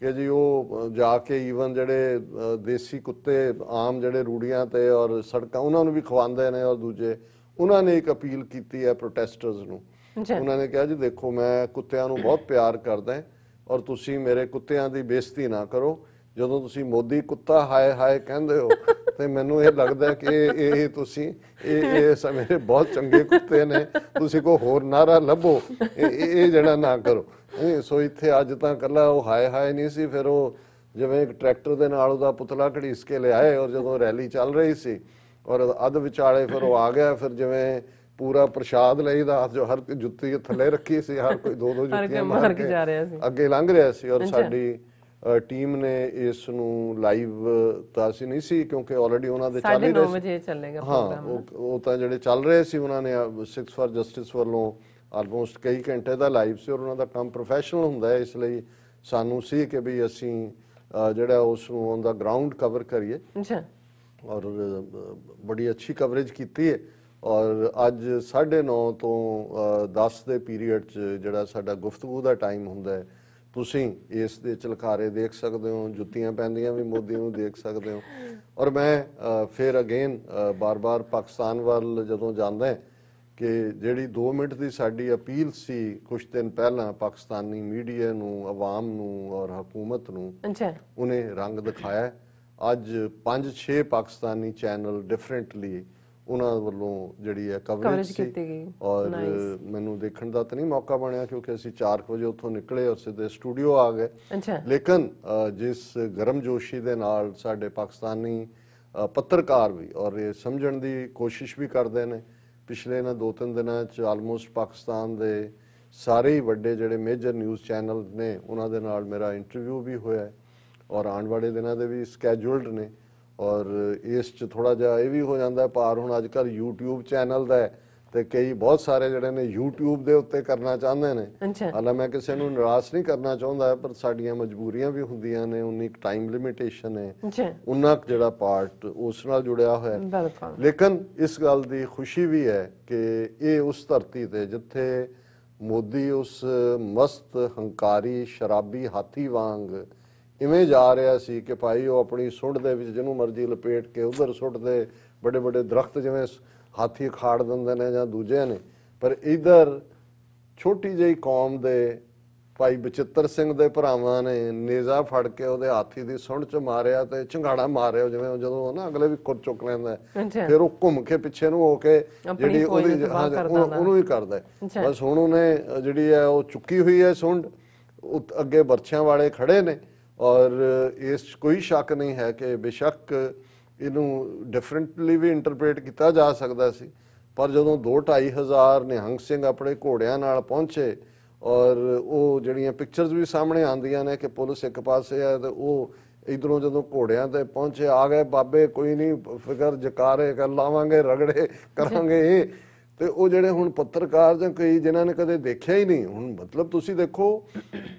ਕਿ ਜੀ ਉਹ ਜਾ ਕੇ ਈਵਨ ਜਿਹੜੇ ਦੇਸੀ ਕੁੱਤੇ ਆਮ ਜਿਹੜੇ ਰੂੜੀਆਂ ਤੇ ਔਰ ਸੜਕਾਂ ਉਹਨਾਂ ਨੂੰ ਵੀ ਖਵਾਉਂਦੇ ਨੇ। ਔਰ ਦੂਜੇ ਉਹਨਾਂ ਨੇ ਇੱਕ ਅਪੀਲ ਕੀਤੀ ਹੈ ਪ੍ਰੋਟੈਸਟਰਸ ਨੂੰ, ਉਹਨਾਂ ਨੇ ਕਿਹਾ ਜੀ ਦੇਖੋ ਮੈਂ ਕੁੱਤਿਆਂ ਨੂੰ ਬਹੁਤ ਪਿਆਰ ਕਰਦਾ ਔਰ ਤੁਸੀਂ ਮੇਰੇ ਕੁੱਤਿਆਂ ਦੀ ਬੇਇੱਜ਼ਤੀ ਨਾ ਕਰੋ। ਜਦੋਂ ਤੁਸੀਂ ਮੋਦੀ ਕੁੱਤਾ ਹਾਏ ਹਾਏ ਕਹਿੰਦੇ ਹੋ ਤੇ ਮੈਨੂੰ ਇਹ ਲੱਗਦਾ ਕਿ ਇਹ ਤੁਸੀਂ ਇਹ ਮੇਰੇ ਬਹੁਤ ਚੰਗੇ ਕੁੱਤੇ ਨੇ, ਤੁਸੀਂ ਕੋਈ ਹੋਰ ਨਾਰਾ ਲੱਭੋ, ਇਹ ਜਿਹੜਾ ਨਾ ਕਰੋ। ਸੋ ਇੱਥੇ ਅੱਜ ਤਾਂ ਇਕੱਲਾ ਉਹ ਹਾਏ ਹਾਏ ਨਹੀਂ ਸੀ, ਫਿਰ ਉਹ ਜਿਵੇਂ ਇੱਕ ਟਰੈਕਟਰ ਦੇ ਨਾਲ ਉਹਦਾ ਪੁਤਲਾ ਘੜੀਸ ਕੇ ਲਿਆਏ। ਔਰ ਜਦੋਂ ਰੈਲੀ ਚੱਲ ਰਹੀ ਸੀ ਔਰ ਅੱਧ ਵਿਚਾਲੇ ਫਿਰ ਉਹ ਆ ਗਿਆ, ਫਿਰ ਜਿਵੇਂ ਪੂਰਾ ਪ੍ਰਸ਼ਾਦ ਲਈਦਾ ਜੋ ਹਰ ਜੁੱਤੀ ਥੱਲੇ ਰੱਖੀ ਸੀ, ਹਰ ਕੋਈ ਦੋ ਜੁੱਤੀਆਂ ਮਾਰ ਕੇ ਅੱਗੇ ਲੰਘ ਰਿਹਾ ਸੀ। ਔਰ ਸਾਡੀ ਟੀਮ ਨੇ ਇਸ ਨੂੰ ਲਾਈਵ ਤਾਂ ਅਸੀਂ ਨਹੀਂ ਸੀ ਕਿਉਂਕਿ ਆਲਰੇਡੀ ਉਹਨਾਂ ਦੇ ਚੱਲ ਹੀ ਰਹੇ ਸੀ। ਹਾਂ ਉਹ ਤਾਂ ਜਿਹੜੇ ਚੱਲ ਰਹੇ ਸੀ ਉਹਨਾਂ ਨੇ 6 ਫਾਰ ਜਸਟਿਸ ਵੱਲੋਂ ਆਲਮੋਸਟ ਕਈ ਘੰਟੇ ਦਾ ਲਾਈਵ ਸੀ। ਔਰ ਉਹਨਾਂ ਦਾ ਕੰਮ ਪ੍ਰੋਫੈਸ਼ਨਲ ਹੁੰਦਾ ਹੈ, ਇਸ ਲਈ ਸਾਨੂੰ ਸੀ ਕਿ ਵੀ ਅਸੀਂ ਜਿਹੜਾ ਉਸ ਨੂੰ ਔਨ ਦਾ ਗਰਾਊਂਡ ਕਵਰ ਕਰੀਏ। ਔਰ ਬੜੀ ਅੱਛੀ ਕਵਰੇਜ ਕੀਤੀ ਹੈ। ਔਰ ਅੱਜ 9:30 ਤੋਂ 10 ਦੇ ਪੀਰੀਅਡ 'ਚ ਜਿਹੜਾ ਸਾਡਾ ਗੁਫ਼ਤਗੂ ਦਾ ਟਾਈਮ ਹੁੰਦਾ ਹੈ, ਤੁਸੀਂ ਇਸ ਦੇ ਝਲਕਾਰੇ ਦੇਖ ਸਕਦੇ ਹੋ, ਜੁੱਤੀਆਂ ਪੈਂਦੀਆਂ ਵੀ ਮੋਦੀ ਨੂੰ ਦੇਖ ਸਕਦੇ ਹੋ। ਔਰ ਮੈਂ ਫਿਰ ਅਗੇਨ ਬਾਰ-ਬਾਰ ਪਾਕਿਸਤਾਨ ਵੱਲ ਜਦੋਂ ਜਾਂਦਾ ਕਿ ਜਿਹੜੀ 2 ਮਿੰਟ ਦੀ ਸਾਡੀ ਅਪੀਲ ਸੀ ਕੁਝ ਦਿਨ ਪਹਿਲਾਂ ਪਾਕਿਸਤਾਨੀ ਮੀਡੀਆ ਨੂੰ, ਆਵਾਮ ਨੂੰ ਔਰ ਹਕੂਮਤ ਨੂੰ, ਉਹਨੇ ਰੰਗ ਦਿਖਾਇਆ। ਅੱਜ 5-6 ਪਾਕਿਸਤਾਨੀ ਚੈਨਲ ਡਿਫਰੈਂਟਲੀ ਉਹਨਾਂ ਵੱਲੋਂ ਜਿਹੜੀ ਹੈ ਕਵਰੇਜ ਕੀਤੀ ਗਈ। ਔਰ ਮੈਨੂੰ ਦੇਖਣ ਦਾ ਤਾਂ ਨਹੀਂ ਮੌਕਾ ਬਣਿਆ ਕਿਉਂਕਿ ਅਸੀਂ 4 ਵਜੇ ਉੱਥੋਂ ਨਿਕਲੇ ਔਰ ਸਿੱਧੇ ਸਟੂਡੀਓ ਆ ਗਏ। ਲੇਕਿਨ ਜਿਸ ਗਰਮਜੋਸ਼ੀ ਦੇ ਨਾਲ ਸਾਡੇ ਪਾਕਿਸਤਾਨੀ ਪੱਤਰਕਾਰ ਵੀ ਔਰ ਇਹ ਸਮਝਣ ਦੀ ਕੋਸ਼ਿਸ਼ ਵੀ ਕਰਦੇ ਨੇ, ਪਿਛਲੇ ਇਹਨਾਂ 2-3 ਦਿਨਾਂ 'ਚ ਆਲਮੋਸਟ ਪਾਕਿਸਤਾਨ ਦੇ ਸਾਰੇ ਹੀ ਵੱਡੇ ਜਿਹੜੇ ਮੇਜਰ ਨਿਊਜ਼ ਚੈਨਲ ਨੇ ਉਹਨਾਂ ਦੇ ਨਾਲ ਮੇਰਾ ਇੰਟਰਵਿਊ ਵੀ ਹੋਇਆ ਔਰ ਆਉਣ ਵਾਲੇ ਦਿਨਾਂ ਦੇ ਵੀ ਸਕੈਜੂਲਡ ਨੇ। ਔਰ ਇਸ 'ਚ ਥੋੜਾ ਜਿਹਾ ਇਹ ਵੀ ਹੋ ਜਾਂਦਾ ਪਰ ਹੁਣ ਅੱਜ ਕੱਲ੍ਹ YouTube ਚੈਨਲ ਦਾ ਤੇ ਕਈ ਬਹੁਤ ਸਾਰੇ ਜਿਹੜੇ ਨੇ YouTube ਦੇ ਉੱਤੇ ਕਰਨਾ ਚਾਹੁੰਦੇ ਨੇ। ਹਾਲਾਂ ਮੈਂ ਕਿਸੇ ਨੂੰ ਨਿਰਾਸ਼ ਨਹੀਂ ਕਰਨਾ ਚਾਹੁੰਦਾ, ਪਰ ਸਾਡੀਆਂ ਮਜਬੂਰੀਆਂ ਵੀ ਹੁੰਦੀਆਂ ਨੇ, ਉਨੀ ਇੱਕ ਟਾਈਮ ਲਿਮਿਟੇਸ਼ਨ ਹੈ, ਉਨਾ ਜਿਹੜਾ ਪਾਰਟ ਉਸ ਨਾਲ ਜੁੜਿਆ ਹੋਇਆ। ਲੇਕਿਨ ਇਸ ਗੱਲ ਦੀ ਖੁਸ਼ੀ ਵੀ ਹੈ ਕਿ ਇਹ ਉਸ ਧਰਤੀ ਤੇ ਜਿੱਥੇ ਮੋਦੀ ਉਸ ਮਸਤ ਹੰਕਾਰੀ ਸ਼ਰਾਬੀ ਹਾਥੀ ਵਾਂਗ ਇਵੇਂ ਜਾ ਰਿਹਾ ਸੀ ਕਿ ਭਾਈ ਉਹ ਆਪਣੀ ਸੁੱਟ ਦੇ ਵਿੱਚ ਜਿਹਨੂੰ ਮਰਜ਼ੀ ਲਪੇਟ ਕੇ ਉਧਰ ਸੁੱਟਦੇ, ਵੱਡੇ ਵੱਡੇ ਦਰਖਤ ਜਿਵੇਂ ਹਾਥੀ ਖਾੜ ਦਿੰਦੇ ਨੇ ਜਾਂ ਦੂਜੇ ਨੇ, ਪਰ ਇਧਰ ਛੋਟੀ ਜਿਹੀ ਕੌਮ ਦੇ ਭਾਈ ਬਚਿੱਤਰ ਸਿੰਘ ਦੇ ਭਰਾਵਾਂ ਨੇ ਨੇਜ਼ਾ ਫੜ ਕੇ ਉਹਦੇ ਹਾਥੀ ਦੀ ਸੁੰਡ ਚ ਮਾਰਿਆ ਤੇ ਝੰਗਾੜਾ ਮਾਰਿਆ, ਜਿਵੇਂ ਜਦੋਂ ਨਾ ਅਗਲੇ ਵੀ ਕੁਰ ਚੁੱਕ ਲੈਂਦਾ, ਫਿਰ ਉਹ ਘੁੰਮ ਕੇ ਪਿੱਛੇ ਨੂੰ ਹੋ ਕੇ ਜਿਹੜੀ ਉਹਦੀ ਉਹਨੂੰ ਹੀ ਕਰਦਾ। ਬਸ ਹੁਣ ਉਹਨੇ ਜਿਹੜੀ ਹੈ ਉਹ ਚੁੱਕੀ ਹੋਈ ਹੈ ਸੁੰਡ, ਅੱਗੇ ਬਰਛਿਆਂ ਵਾਲੇ ਖੜੇ ਨੇ, ਔਰ ਇਸ ਕੋਈ ਸ਼ੱਕ ਨਹੀਂ ਹੈ ਕਿ ਬੇਸ਼ੱਕ ਇਹਨੂੰ ਡਿਫਰੈਂਟਲੀ ਵੀ ਇੰਟਰਪ੍ਰੇਟ ਕੀਤਾ ਜਾ ਸਕਦਾ ਸੀ, ਪਰ ਜਦੋਂ 2-2.5 ਹਜ਼ਾਰ ਨਿਹੰਗ ਸਿੰਘ ਆਪਣੇ ਘੋੜਿਆਂ ਨਾਲ ਪਹੁੰਚੇ ਔਰ ਉਹ ਜਿਹੜੀਆਂ ਪਿਕਚਰਸ ਵੀ ਸਾਹਮਣੇ ਆਉਂਦੀਆਂ ਨੇ ਕਿ ਪੁਲਿਸ ਇੱਕ ਪਾਸੇ ਹੈ ਤੇ ਉਹ ਇਧਰੋਂ ਜਦੋਂ ਘੋੜਿਆਂ ਤੇ ਪਹੁੰਚੇ, ਆ ਗਏ ਬਾਬੇ ਕੋਈ ਨਹੀਂ ਫਿਕਰ, ਜਕਾਰੇ ਕਰ ਲਾਵਾਂਗੇ, ਰਗੜੇ ਕਰਾਂਗੇ ਇਹ, ਤੇ ਉਹ ਜਿਹੜੇ ਹੁਣ ਪੱਤਰਕਾਰ ਜਾਂ ਕਈ ਜਿਨ੍ਹਾਂ ਨੇ ਕਦੇ ਦੇਖਿਆ ਹੀ ਨਹੀਂ, ਹੁਣ ਮਤਲਬ ਤੁਸੀਂ ਦੇਖੋ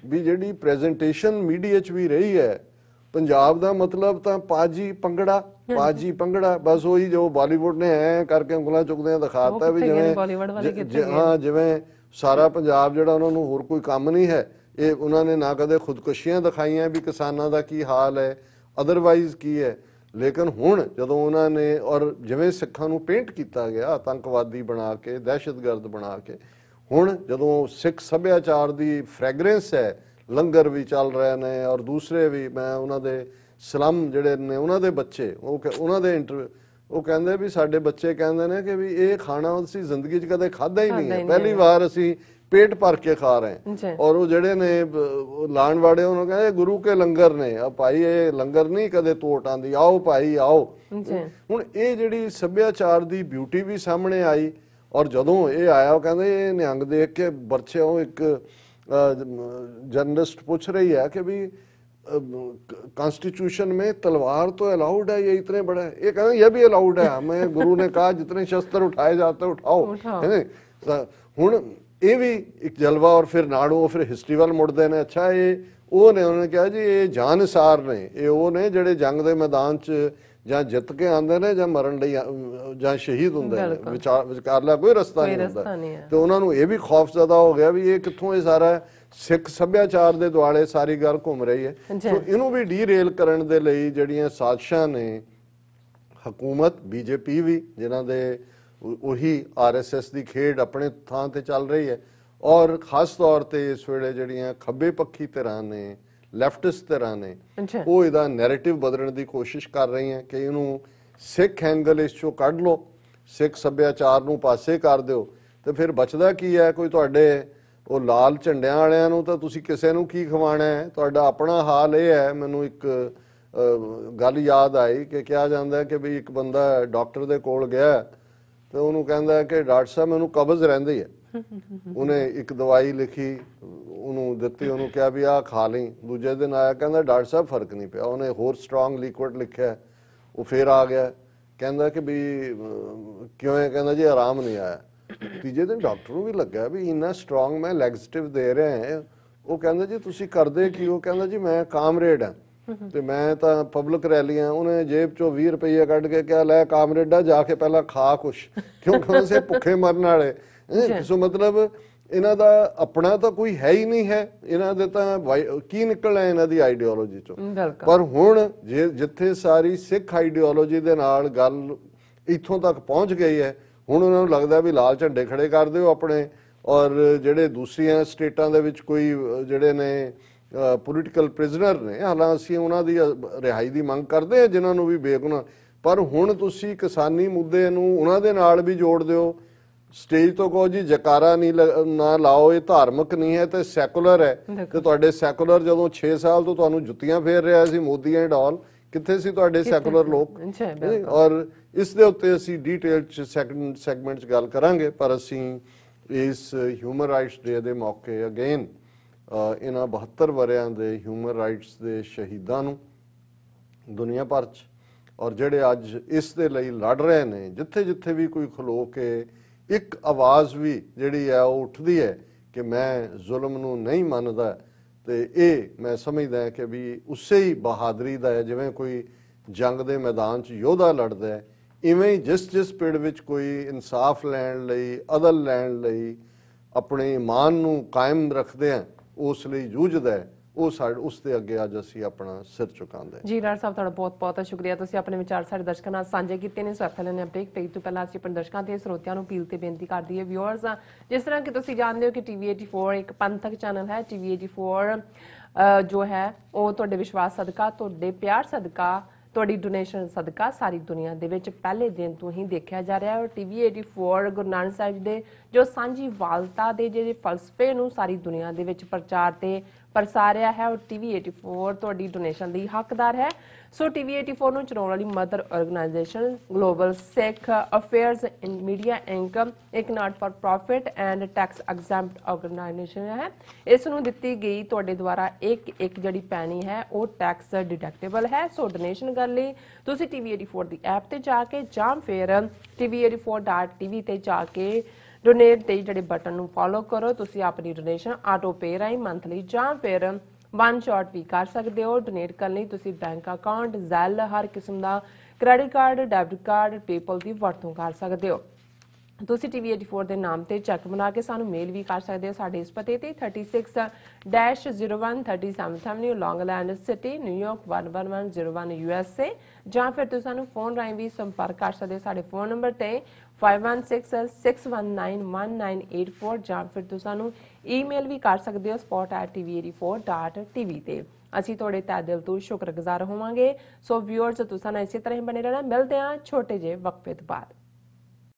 ਵੀ ਜਿਹੜੀ ਪ੍ਰੈਜੈਂਟੇਸ਼ਨ ਮੀਡੀਆ 'ਚ ਵੀ ਰਹੀ ਹੈ ਪੰਜਾਬ ਦਾ, ਮਤਲਬ ਤਾਂ ਪਾਜੀ ਪੰਗੜਾ ਬਸ ਉਹੀ ਜੋ ਬਾਲੀਵੁੱਡ ਨੇ ਐ ਕਰਕੇ ਉਂਗਲਾਂ ਚੁੱਕਦਿਆਂ ਦਿਖਾਤਾ ਵੀ ਜਿਵੇਂ ਹਾਂ ਜਿਵੇਂ ਸਾਰਾ ਪੰਜਾਬ ਜਿਹੜਾ ਉਹਨਾਂ ਨੂੰ ਹੋਰ ਕੋਈ ਕੰਮ ਨਹੀਂ ਹੈ। ਇਹ ਉਹਨਾਂ ਨੇ ਨਾ ਕਦੇ ਖੁਦਕੁਸ਼ੀਆਂ ਦਿਖਾਈਆਂ ਵੀ ਕਿਸਾਨਾਂ ਦਾ ਕੀ ਹਾਲ ਹੈ, ਅਦਰਵਾਈਜ਼ ਕੀ ਹੈ, ਲੇਕਿਨ ਹੁਣ ਜਦੋਂ ਉਹਨਾਂ ਨੇ ਔਰ ਜਿਵੇਂ ਸਿੱਖਾਂ ਨੂੰ ਪੇਂਟ ਕੀਤਾ ਗਿਆ ਆਤੰਕਵਾਦੀ ਬਣਾ ਕੇ, ਦਹਿਸ਼ਤਗਰਦ ਬਣਾ ਕੇ, ਹੁਣ ਜਦੋਂ ਸਿੱਖ ਸੱਭਿਆਚਾਰ ਦੀ ਫ੍ਰੈਗਰੈਂਸ ਹੈ, ਲੰਗਰ ਵੀ ਚੱਲ ਰਹੇ ਨੇ ਔਰ ਦੂਸਰੇ ਵੀ, ਮੈਂ ਉਹਨਾਂ ਦੇ ਸਲਮ ਜਿਹੜੇ ਨੇ ਉਹਨਾਂ ਦੇ ਬੱਚੇ ਉਹਨਾਂ ਦੇ ਉਹ ਕਹਿੰਦੇ ਵੀ ਸਾਡੇ ਬੱਚੇ ਕਹਿੰਦੇ ਨੇ ਕਿ ਵੀ ਇਹ ਖਾਣਾ ਅਸੀਂ ਜ਼ਿੰਦਗੀ 'ਚ ਕਦੇ ਖਾਧਾ ਹੀ ਨਹੀਂ ਹੈ, ਪਹਿਲੀ ਵਾਰ ਅਸੀਂ ਪੇਟ ਭਰ ਕੇ ਖਾ ਰਹੇ ਹਾਂ। ਔਰ ਉਹ ਜਿਹੜੇ ਨੇ ਲਾਣ ਵਾੜੇ ਉਹਨਾਂ ਕਹਿੰਦੇ ਗੁਰੂ ਕੇ ਲੰਗਰ ਨੇ, ਆ ਭਾਈ ਇਹ ਲੰਗਰ ਨਹੀਂ ਕਦੇ ਤੋਟ ਆਂਦੀ, ਆਓ ਭਾਈ ਆਓ। ਹੁਣ ਇਹ ਜਿਹੜੀ ਸੱਭਿਆਚਾਰ ਦੀ ਬਿਊਟੀ ਵੀ ਸਾਹਮਣੇ ਆਈ, ਔਰ ਜਦੋਂ ਇਹ ਆਇਆ ਉਹ ਕਹਿੰਦੇ ਇਹ ਨਿਹੰਗ ਦੇਖ ਕੇ ਬਰਛੇ, ਉਹ ਇੱਕ जर्नलिस्ट पूछ रही है कि भी कॉन्स्टिट्यूशन में तलवार तो अलाउड है, ये इतने बड़ा है, ये कहते ये भी अलाउड है, हमें गुरु ने कहा जितने शस्त्र उठाए जाते उठाओ, है ना। हुण ये भी एक जलवा, और फिर नाड़ू फिर हिस्ट्री वाल मुड़ते हैं। अच्छा ये वो ने उन्होंने कहा जी ये जानसार ने, ये वो ने ਜਿਹੜੇ जंग के मैदान च ਜਾਂ ਜਿੱਤ ਕੇ ਆਉਂਦੇ ਨੇ ਜਾਂ ਮਰਨ ਲਈ ਜਾਂ ਸ਼ਹੀਦ ਹੁੰਦੇ ਨੇ, ਵਿਚਾਰਲਾ ਕੋਈ ਰਸਤਾ ਨਹੀਂ ਹੁੰਦਾ, ਤੇ ਉਹਨਾਂ ਨੂੰ ਇਹ ਵੀ ਖੌਫਜ਼ਦਾ ਹੋ ਗਿਆ ਵੀ ਇਹ ਕਿੱਥੋਂ ਇਹ ਸਾਰਾ ਸਿੱਖ ਸੱਭਿਆਚਾਰ ਦੇ ਦੁਆਲੇ ਸਾਰੀ ਗੱਲ ਘੁੰਮ ਰਹੀ ਹੈ। ਸੋ ਇਹਨੂੰ ਵੀ ਡੀਰੇਲ ਕਰਨ ਦੇ ਲਈ ਜਿਹੜੀਆਂ ਸਾਜ਼ਿਸ਼ਾਂ ਨੇ ਹਕੂਮਤ, ਬੀਜੇਪੀ ਵੀ ਜਿਨ੍ਹਾਂ ਦੇ ਉਹੀ ਆਰਐਸਐਸ ਦੀ ਖੇਡ ਆਪਣੇ ਥਾਂ ਤੇ ਚੱਲ ਰਹੀ ਹੈ, ਔਰ ਖਾਸ ਤੌਰ ਤੇ ਇਸ ਵੇਲੇ ਜਿਹੜੀਆਂ ਖੱਬੇ ਪੱਖੀ ਧਿਰਾਂ ਨੇ, ਲੈਫਟਿਸਟ ਧਿਰਾਂ ਨੇ, ਉਹ ਇਹਦਾ ਨੈਰੇਟਿਵ ਬਦਲਣ ਦੀ ਕੋਸ਼ਿਸ਼ ਕਰ ਰਹੀਆਂ ਕਿ ਇਹਨੂੰ ਸਿੱਖ ਐਂਗਲ ਇਸ ਚੋਂ ਕੱਢ ਲਓ, ਸਿੱਖ ਸੱਭਿਆਚਾਰ ਨੂੰ ਪਾਸੇ ਕਰ ਦਿਓ, ਤੇ ਫਿਰ ਬਚਦਾ ਕੀ ਹੈ? ਕੋਈ ਤੁਹਾਡੇ ਉਹ ਲਾਲ ਝੰਡਿਆਂ ਵਾਲਿਆਂ ਨੂੰ ਤਾਂ ਤੁਸੀਂ ਕਿਸੇ ਨੂੰ ਕੀ ਖਵਾਣਾ ਹੈ, ਤੁਹਾਡਾ ਆਪਣਾ ਹਾਲ ਇਹ ਹੈ। ਮੈਨੂੰ ਇੱਕ ਗੱਲ ਯਾਦ ਆਈ ਕਿ ਕਿਹਾ ਜਾਂਦਾ ਕਿ ਵੀ ਇੱਕ ਬੰਦਾ ਡਾਕਟਰ ਦੇ ਕੋਲ ਗਿਆ ਤੇ ਉਹਨੂੰ ਕਹਿੰਦਾ ਕਿ ਡਾਕਟਰ ਸਾਹਿਬ ਮੈਨੂੰ ਕਬਜ਼ ਰਹਿੰਦੀ ਹੈ। ਉਹਨੇ ਇੱਕ ਦਵਾਈ ਲਿਖੀ, ਉਹਨੂੰ ਦਿੱਤੀ, ਉਹਨੂੰ ਕਿਹਾ ਵੀ ਆਹ ਖਾ ਲਈ। ਦੂਜੇ ਦਿਨ ਆਇਆ, ਕਹਿੰਦਾ ਡਾਕਟਰ ਸਾਹਿਬ ਫਰਕ ਨਹੀਂ ਪਿਆ। ਉਹਨੇ ਹੋਰ ਸਟਰੋਂਗ ਲਿਕੁਇਡ ਲਿਖਿਆ, ਉਹ ਫਿਰ ਆ ਗਿਆ, ਕਹਿੰਦਾ ਕਿ ਵੀ ਕਿਉਂ ਹੈ? ਕਹਿੰਦਾ ਜੀ ਆਰਾਮ ਨਹੀਂ ਆਇਆ। ਤੀਜੇ ਦਿਨ ਡਾਕਟਰ ਨੂੰ ਵੀ ਲੱਗਾ ਵੀ ਇੰਨਾ ਸਟਰੋਂਗ ਮੈਂ ਲੈਗਜ਼ੇਟਿਵ ਦੇ ਰਿਹਾ ਹਾਂ। ਉਹ ਕਹਿੰਦਾ ਜੀ ਤੁਸੀਂ ਕਰਦੇ ਕੀ? ਉਹ ਕਹਿੰਦਾ ਜੀ ਮੈਂ ਕਾਮਰੇਡ ਹਾਂ ਤੇ ਮੈਂ ਤਾਂ ਪਬਲਿਕ ਰੈਲੀਆਂ। ਉਹਨੇ ਜੇਬ ਚੋਂ 20 ਰੁਪਏ ਕੱਢ ਕੇ ਕਿਹਾ ਲੈ ਕਾਮਰੇਡਾ ਜਾ ਕੇ ਪਹਿਲਾਂ ਖਾ ਕੁਛ, ਕਿਉਂਕਿ ਉਹਨੇ ਭੁੱਖੇ ਮਰਨ ਵਾਲੇ। ਸੋ ਮਤਲਬ ਇਹਨਾਂ ਦਾ ਆਪਣਾ ਤਾਂ ਕੋਈ ਹੈ ਹੀ ਨਹੀਂ ਹੈ, ਇਹਨਾਂ ਦੇ ਤਾਂ ਕੀ ਨਿਕਲਣਾ ਇਹਨਾਂ ਦੀ ਆਈਡੀਓਲੋਜੀ ਚੋਂ। ਪਰ ਹੁਣ ਜਿੱਥੇ ਸਾਰੀ ਸਿੱਖ ਆਈਡੀਓਲੋਜੀ ਦੇ ਨਾਲ ਗੱਲ ਇੱਥੋਂ ਤੱਕ ਪਹੁੰਚ ਗਈ ਹੈ, ਹੁਣ ਉਹਨਾਂ ਨੂੰ ਲੱਗਦਾ ਵੀ ਲਾਲ ਝੰਡੇ ਖੜੇ ਕਰ ਦਿਓ ਆਪਣੇ, ਔਰ ਜਿਹੜੇ ਦੂਸਰੀਆਂ ਸਟੇਟਾਂ ਦੇ ਵਿੱਚ ਕੋਈ ਜਿਹੜੇ ਨੇ ਪੋਲੀਟੀਕਲ ਪ੍ਰਿਜ਼ਨਰ ਨੇ, ਹਾਲਾਂਕਿ ਅਸੀਂ ਉਹਨਾਂ ਦੀ ਰਿਹਾਈ ਦੀ ਮੰਗ ਕਰਦੇ ਹਾਂ ਜਿਨ੍ਹਾਂ ਨੂੰ ਵੀ ਬੇਗੁਨਾਹ, ਪਰ ਹੁਣ ਤੁਸੀਂ ਕਿਸਾਨੀ ਮੁੱਦੇ ਨੂੰ ਉਹਨਾਂ ਦੇ ਨਾਲ ਵੀ ਜੋੜ ਦਿਓ। ਸਟੇਜ ਤੋਂ ਕਹੋ ਜੀ ਜਕਾਰਾ ਨਹੀਂ ਨਾ ਲਾਓ, ਇਹ ਧਾਰਮਿਕ ਨਹੀਂ ਹੈ ਤੇ ਸੈਕੂਲਰ ਹੈ। ਤੇ ਤੁਹਾਡੇ ਸੈਕੂਲਰ ਜਦੋਂ 6 ਸਾਲ ਤੋਂ ਤੁਹਾਨੂੰ ਜੁੱਤੀਆਂ ਫੇਰ ਰਿਹਾ ਸੀ ਮੋਦੀ ਐਂਡ ਆਲ, ਕਿੱਥੇ ਸੀ ਤੁਹਾਡੇ ਸੈਕੂਲਰ ਲੋਕ? ਔਰ ਇਸ ਦੇ ਉੱਤੇ ਅਸੀਂ ਡੀਟੇਲ ਚ ਸੈਕੰਡ ਸੈਗਮੈਂਟ ਚ ਗੱਲ ਕਰਾਂਗੇ, ਪਰ ਅਸੀਂ ਇਸ ਹਿਊਮਨ ਰਾਈਟਸ ਡੇ ਦੇ ਮੌਕੇ ਅਗੇਨ ਇਹਨਾਂ 72 ਵਰਿਆਂ ਦੇ ਹਿਊਮਨ ਰਾਈਟਸ ਦੇ ਸ਼ਹੀਦਾਂ ਨੂੰ ਦੁਨੀਆ ਭਰ ਚ, ਔਰ ਜਿਹੜੇ ਅੱਜ ਇਸ ਦੇ ਲਈ ਲੜ ਰਹੇ ਨੇ, ਜਿੱਥੇ ਜਿੱਥੇ ਵੀ ਕੋਈ ਖਲੋ ਕੇ ਇੱਕ ਆਵਾਜ਼ ਵੀ ਜਿਹੜੀ ਹੈ ਉਹ ਉੱਠਦੀ ਹੈ ਕਿ ਮੈਂ ਜ਼ੁਲਮ ਨੂੰ ਨਹੀਂ ਮੰਨਦਾ, ਤੇ ਇਹ ਮੈਂ ਸਮਝਦਾ ਕਿ ਵੀ ਉਸੇ ਹੀ ਬਹਾਦਰੀ ਦਾ ਹੈ। ਜਿਵੇਂ ਕੋਈ ਜੰਗ ਦੇ ਮੈਦਾਨ 'ਚ ਯੋਧਾ ਲੜਦਾ ਹੈ, ਇਵੇਂ ਹੀ ਜਿਸ ਪਿੰਡ ਵਿੱਚ ਕੋਈ ਇਨਸਾਫ ਲੈਣ ਲਈ, ਅਦਲ ਲੈਣ ਲਈ, ਆਪਣੇ ਇਮਾਨ ਨੂੰ ਕਾਇਮ ਰੱਖਦੇ ਆ, ਉਸ ਲਈ ਜੂਝਦਾ ਹੈ, ਉਸ ਦੇ ਅੱਗੇ ਅੱਜ ਅਸੀਂ ਆਪਣਾ ਸਿਰ ਝੁਕਾਉਂਦੇ ਹਾਂ। ਜੀ ਡਾਕਟਰ ਸਾਹਿਬ, ਤੁਹਾਡਾ ਬਹੁਤ ਬਹੁਤ ਸ਼ੁਕਰੀਆ। ਤੁਸੀਂ ਆਪਣੇ ਵਿਚਾਰ ਸਾਡੇ ਦਰਸ਼ਕਾਂ ਨਾਲ ਸਾਂਝੇ ਕੀਤੇ ਨੇ। ਸਵਾਗਤ ਲੈਣੇ ਬ੍ਰੇਕ ਤੇ ਤੋਂ ਪਹਿਲਾਂ ਅਸੀਂ ਆਪਣੇ ਦਰਸ਼ਕਾਂ ਤੇ ਸਰੋਤਿਆਂ ਨੂੰ ਅਪੀਲ ਤੇ ਬੇਨਤੀ ਕਰਦੀ ਹੈ ਵਿਊਅਰਸ, ਜਿਸ ਤਰ੍ਹਾਂ ਕਿ ਤੁਸੀਂ ਜਾਣਦੇ ਹੋ ਕਿ ਟੀਵੀ 84 ਇੱਕ ਪੰਥਕ ਚੈਨਲ ਹੈ। ਟੀਵੀ 84 ਜੋ ਹੈ ਉਹ ਤੁਹਾਡੇ ਵਿਸ਼ਵਾਸ ਸਦਕਾ, ਤੁਹਾਡੇ ਪਿਆਰ ਸਦਕਾ, ਤੁਹਾਡੀ ਡੋਨੇਸ਼ਨ ਸਦਕਾ ਸਾਰੀ ਦੁਨੀਆ ਦੇ ਵਿੱਚ ਪਹਿਲੇ ਦਿਨ ਤੋਂ ਹੀ ਦੇਖਿਆ ਜਾ ਰਿਹਾ ਹੈ। ਟੀਵੀ 84 ਗੁਰੂ ਨਾਨਕ ਸਾਹਿਬ ਦੇ ਜੋ ਸਾਂਝੀ ਵਾਲਤਾ ਦੇ ਜਿਹੜੇ ਫਲਸਫੇ ਨੂੰ ਸਾਰੀ ਦੁਨੀਆ ਦੇ ਵਿੱਚ ਪ੍ਰਚਾਰ ਤੇ ਪ੍ਰਸਾਰਿਆ ਹੈ, ਉਹ ਟੀਵੀ 84 ਤੁਹਾਡੀ ਡੋਨੇਸ਼ਨ ਦੀ ਹੱਕਦਾਰ ਹੈ। ਸੋ ਟੀਵੀ 84 ਨੂੰ ਚਲਾਉਣ ਵਾਲੀ mother organisation global Sikh affairs in media inc ਇੱਕ not for profit and tax exempt organisation ਹੈ। ਇਸ ਨੂੰ ਦਿੱਤੀ ਗਈ ਤੁਹਾਡੇ ਦੁਆਰਾ ਇੱਕ ਜਿਹੜੀ ਪੈਣੀ ਹੈ ਉਹ ਟੈਕਸ ਡਿਡਕਟੇਬਲ ਹੈ। ਸੋ ਡੋਨੇਸ਼ਨ ਕਰਨ ਲਈ ਤੁਸੀਂ ਟੀਵੀ 84 ਦੀ ਐਪ ਤੇ ਜਾ ਕੇ ਜਾਂ ਫਿਰ tv84.tv ਤੇ ਜਾ ਕੇ ਡੋਨੇਟ ਤੇ ਜਿਹੜੇ ਬਟਨ ਨੂੰ ਫੋਲੋ ਕਰੋ। ਤੁਸੀਂ ਆਪਣੀ ਡੋਨੇਸ਼ਨ ਆਟੋ ਪੇ ਰਾਹੀਂ ਮੰਥਲੀ ਜਾਂ ਫਿਰ ਵਨ ਸ਼ਾਟ ਵੀ ਕਰ ਸਕਦੇ ਹੋ। ਡੋਨੇਟ ਕਰਨ ਲਈ ਤੁਸੀਂ ਬੈਂਕ ਅਕਾਊਂਟ, ਜ਼ੈਲ, ਹਰ ਕਿਸਮ ਦਾ credit card, debit card, PayPal ਦੀ ਵਰਤੋਂ ਕਰ ਸਕਦੇ ਹੋ। ਤੁਸੀਂ ਟੀਵੀ 84 ਦੇ ਨਾਮ ਤੇ ਚੈੱਕ ਬਣਾ ਕੇ ਸਾਨੂੰ ਮੇਲ ਵੀ ਕਰ ਸਕਦੇ ਹੋ ਸਾਡੇ ਇਸ ਪਤੇ ਤੇ 36-01 37th Avenue, Long Island City, New York 11101 USA, ਜਾਂ ਫਿਰ ਤੁਸੀਂ ਸਾਨੂੰ ਫੋਨ ਰਾਹੀਂ ਵੀ ਸੰਪਰਕ ਕਰ ਸਕਦੇ ਹੋ ਸਾਡੇ ਫੋਨ ਨੰਬਰ ਤੇ 5166191984, ਜਾਂ ਫਿਰ ਤੁਸੀਂ ਸਾਨੂੰ ਈਮੇਲ ਵੀ ਕਰ ਸਕਦੇ ਹੋ support@tv84.tv ਤੇ। ਅਸੀਂ ਤੁਹਾਡੇ ਤਹਿ ਦਿਲ ਤੋਂ ਸ਼ੁਕਰਗੁਜ਼ਾਰ ਹੋਵਾਂਗੇ। ਸੋ ਵਿਊਅਰਸ, ਤੁਸੀਂ ਨਾਲ ਇਸੇ ਤਰ੍ਹਾਂ ਹੀ ਬਣੇ ਰਹਿਣਾ। ਮਿਲਦੇ ਹਾਂ ਛੋਟੇ ਜਿਹੇ ਵਕਫੇ ਤੋਂ ਬਾਅਦ।